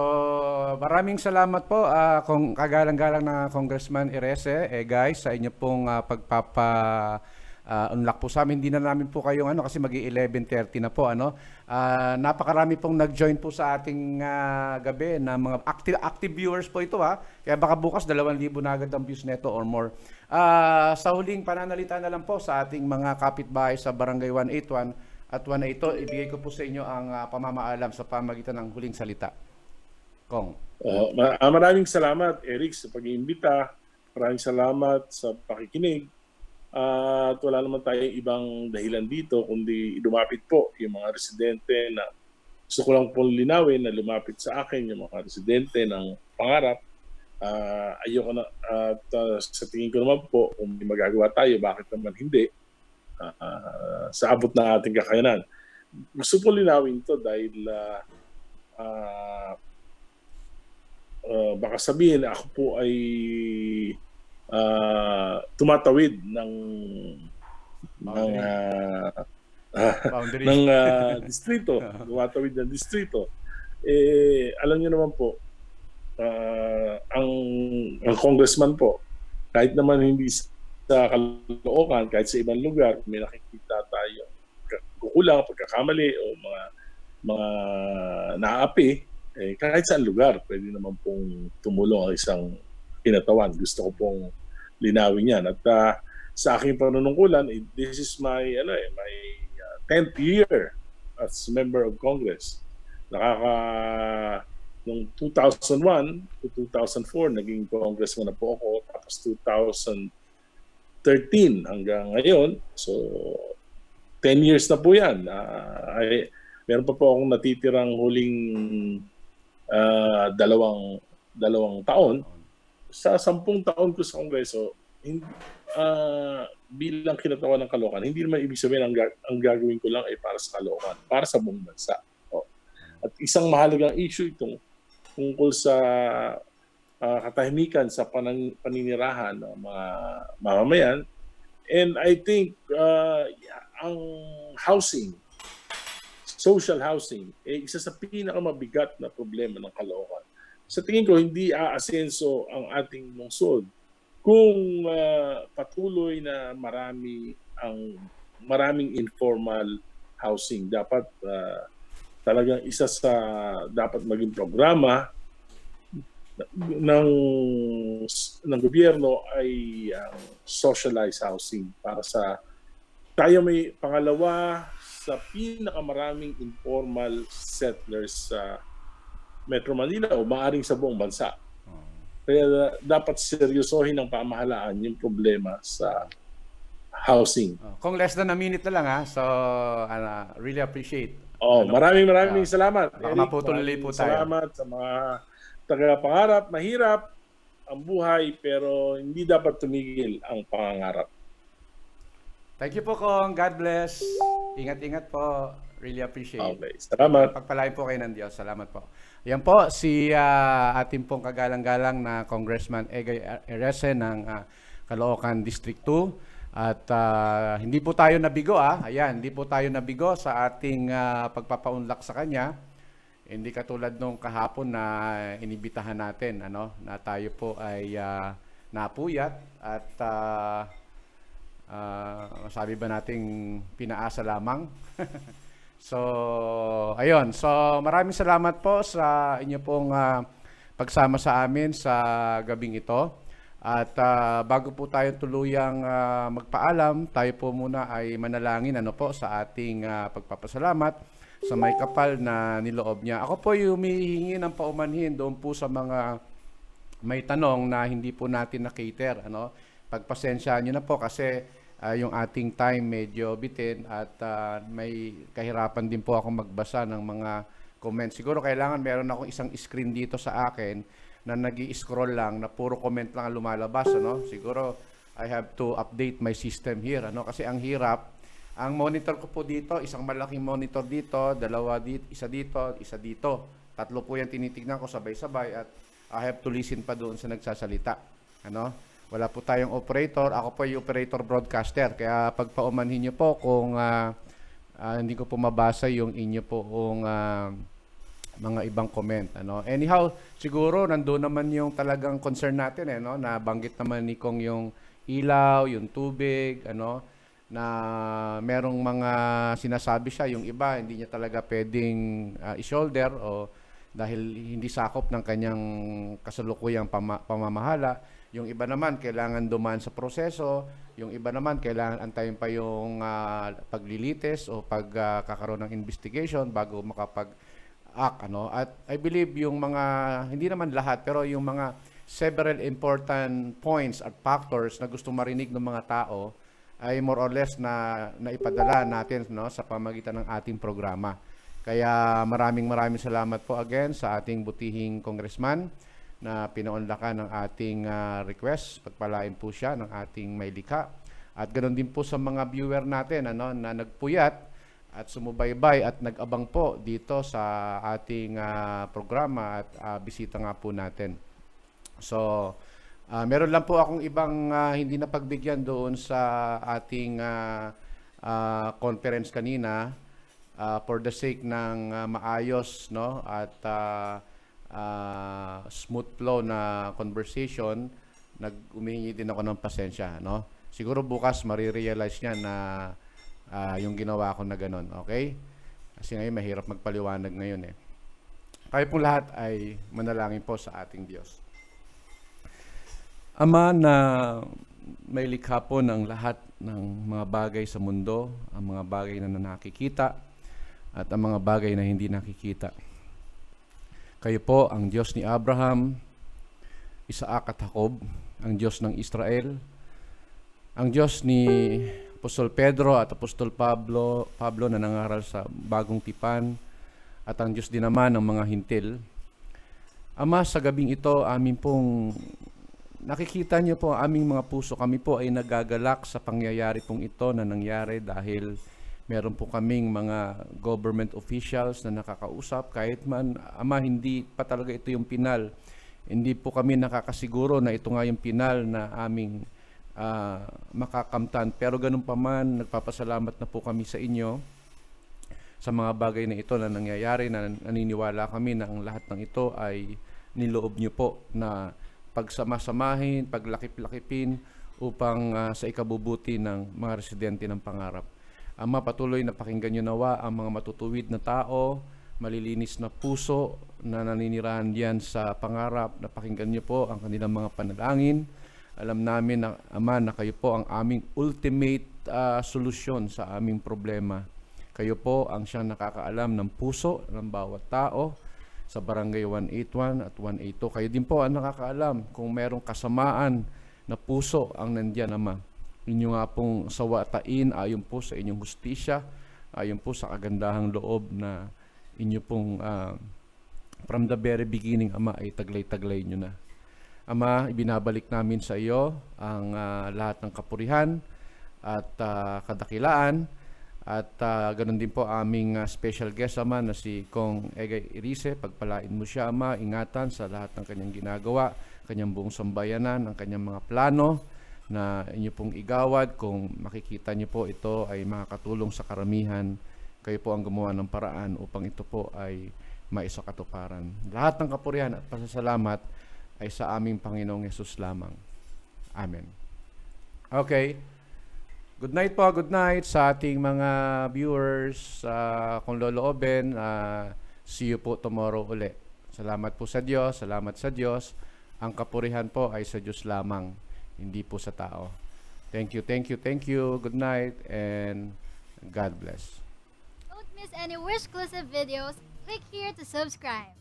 maraming salamat po kung kagalang-galang na Congressman Irese, guys, sa inyo pong unlock po sa amin. Hindi na namin po kayong kasi mag-11:30 na po. Napakarami pong nag-join po sa ating gabi na mga active viewers po ito. Kaya baka bukas 2,000 na agad ang views neto or more. Sa huling pananalita na lang po sa ating mga kapitbahay sa Barangay 181 at 182, ibigay ko po sa inyo ang pamamaalam sa pamagitan ng huling salita. Kong. Maraming salamat, Eric, sa pag-iimbita. maraming salamat sa pakikinig. At wala naman tayong ibang dahilan dito kundi lumapit po yung mga residente na gusto ko lang po linawin na lumapit sa akin yung mga residente ng Pangarap. Ayoko na at sa tingin ko naman po kung may magagawa tayo, bakit naman hindi sa abot na ating kakayanan. Gusto ko linawin to dahil baka sabihin ako po ay tumatawid ng distrito, tumatawid ng distrito. Alam niyo naman po, ang congressman po, kahit naman hindi sa Caloocan, kahit sa ibang lugar, may nakikita tayo kukulang, pagkakamali o mga naapi, kahit saan lugar, pwede naman pong tumulong ang isang kinatawan. Gusto ko pong linawin yan. At sa aking panunungkulan, this is my 10th year as member of Congress. Noong 2001 to 2004, naging congressman na po ako. Tapos 2013 hanggang ngayon. So, 10 years na po yan. Meron pa po akong natitirang huling dalawang taon. Sa 10 taon ko sa Kongreso, bilang kinatawan ng Caloocan, hindi naman ibig sabihin ang gagawin ko lang ay para sa Caloocan, para sa buong bansa. At isang mahalagang issue itong tungkol sa katahimikan sa paninirahan ng mga mamamayan. And I think ang housing, social housing, isa sa pinakamabigat na problema ng Caloocan. Sa tingin ko, hindi aasenso ang ating lungsod kung patuloy na maraming informal housing. Dapat talagang isa sa dapat maging programa ng gobyerno ay socialized housing para sa tayo may pangalawa sa pinakamaraming informal settlers sa Metro Manila o maaring sa buong bansa. Kaya dapat seryosohin ng pamahalaan yung problema sa housing. Kung less than a minute na lang so really appreciate. Maraming salamat. Baka maputuloy po tayo. Salamat sa mga taga-pangarap. Mahirap ang buhay pero hindi dapat tumigil ang pangarap. Thank you po, Kong. God bless. Ingat-ingat po. Really appreciate. Okay. Salamat. Pagpalain po kayo ng Diyos. Salamat po. Yan po si ating pong kagalang-galang na Congressman Egay Erese ng Caloocan District 2. At hindi po tayo nabigo Ayan, hindi po tayo nabigo sa ating pagpapaunlak sa kanya. Hindi katulad nung kahapon na inibitahan natin na tayo po ay napuyat at masabi ba nating pinaasa lamang. So, ayun. So, maraming salamat po sa inyo pong pagsama sa amin sa gabing ito. At bago po tayo tuluyang magpaalam, tayo po muna ay manalangin po sa ating pagpapasalamat sa may kapal na niloob niya. Ako po yung humihingi ng paumanhin doon po sa mga may tanong na hindi po natin na-cater. Pagpasensyahan nyo na po kasi yung ating time medyo bitin at may kahirapan din po ako magbasa ng mga comments. Siguro kailangan meron akong isang screen dito sa akin na nag-i-scroll lang na puro comment lang ang lumalabas. Siguro I have to update my system here. Kasi ang hirap. Ang monitor ko po dito, isang malaking monitor dito, dalawa dito, isa dito, isa dito. Tatlo po yan tinitignan ko sabay-sabay at I have to listen pa doon sa nagsasalita. Wala po tayong operator. Ako po yung operator broadcaster. Kaya pagpaumanhin nyo po kung hindi ko po mabasa yung inyo po kung mga ibang comment. Anyhow, siguro nandoon naman yung talagang concern natin. Nabanggit naman ni Kong yung ilaw, yung tubig, na merong mga sinasabi siya. Yung iba, hindi niya talaga pwedeng i-shoulder o dahil hindi sakop ng kanyang kasalukuyang pamamahala. Yung iba naman, kailangan dumaan sa proseso. Yung iba naman, kailangan antayin pa yung paglilitis o pagkakaroon ng investigation bago makapag-act. At I believe yung mga, hindi naman lahat, pero yung mga several important points at factors na gusto marinig ng mga tao ay more or less na naipadala natin, no, sa pamagitan ng ating programa. Kaya maraming salamat po again sa ating butihing congressman na pinaunlakan ng ating request. Pagpalain po siya ng ating may likha. At ganoon din po sa mga viewer natin, ano, na nagpuyat at sumubaybay at nag-abang po dito sa ating programa at bisita nga po natin. So, meron lang po akong ibang hindi napagbigyan doon sa ating conference kanina for the sake ng maayos, no, at smooth flow na conversation. Humihingi din ako ng pasensya, no. Siguro bukas marirealize niya na yung ginawa ko na ganun, okay? Kasi ngayon mahirap magpaliwanag ngayon eh. Kayo pong lahat ay manalangin po sa ating Diyos. Ama na may likha po ng lahat ng mga bagay sa mundo, ang mga bagay na nakikita at ang mga bagay na hindi nakikita. Kayo po ang Diyos ni Abraham, Isaac at Jacob, ang Diyos ng Israel, ang Diyos ni Apostol Pedro at Apostol Pablo na nangaral sa Bagong Tipan, at ang Diyos din naman ng mga hintil. Ama, sa gabing ito, amin pong nakikita niyo po aming mga puso. Kami po ay nagagalak sa pangyayari pong ito na nangyari dahil meron po kaming mga government officials na nakakausap. Kahit man, Ama, hindi pa talaga ito yung pinal. Hindi po kami nakakasiguro na ito nga yung pinal na aming makakamtan. Pero ganun pa man, nagpapasalamat na po kami sa inyo sa mga bagay na ito na nangyayari, na naniniwala kami na ang lahat ng ito ay niloob niyo po na pagsama-samahin, paglakip-lakipin upang sa ikabubuti ng mga residente ng Pangarap. Ama, patuloy na pakinggan niyo nawa ang mga matutuwid na tao, malilinis na puso na naninirahan diyan sa Pangarap. Napakinggan niyo po ang kanilang mga panalangin. Alam namin na, Ama, na kayo po ang aming ultimate solusyon sa aming problema. Kayo po ang siyang nakakaalam ng puso ng bawat tao sa Barangay 181 at 182. Kayo din po ang nakakaalam kung merong kasamaan na puso ang nandiyan, Ama. Inyo nga pong sawatain ayon po sa inyong hustisya, ayon po sa kagandahang loob na inyo pong from the very beginning, Ama, ay taglay-taglay nyo na. Ama, ibinabalik namin sa iyo ang lahat ng kapurihan at kadakilaan. At ganun din po aming special guest, Ama, na si Kong Egay Irice. Pagpalain mo siya, Ama, ingatan sa lahat ng kanyang ginagawa, kanyang buong sambayanan, ang kanyang mga plano na inyo pong igawad. Kung makikita niyo po ito ay makakatulong sa karamihan, kayo po ang gumawa ng paraan upang ito po ay maisakatuparan. Lahat ng kapurihan at pasasalamat ay sa aming Panginoong Yesus lamang. Amen. Okay. Good night po, good night sa ating mga viewers. Kung loloobin, see you po tomorrow uli. Salamat po sa Diyos, salamat sa Diyos. Ang kapurihan po ay sa Diyos lamang, hindi po sa tao. Thank you, thank you, thank you. Good night and God bless. Don't miss any Wish exclusive videos. Click here to subscribe.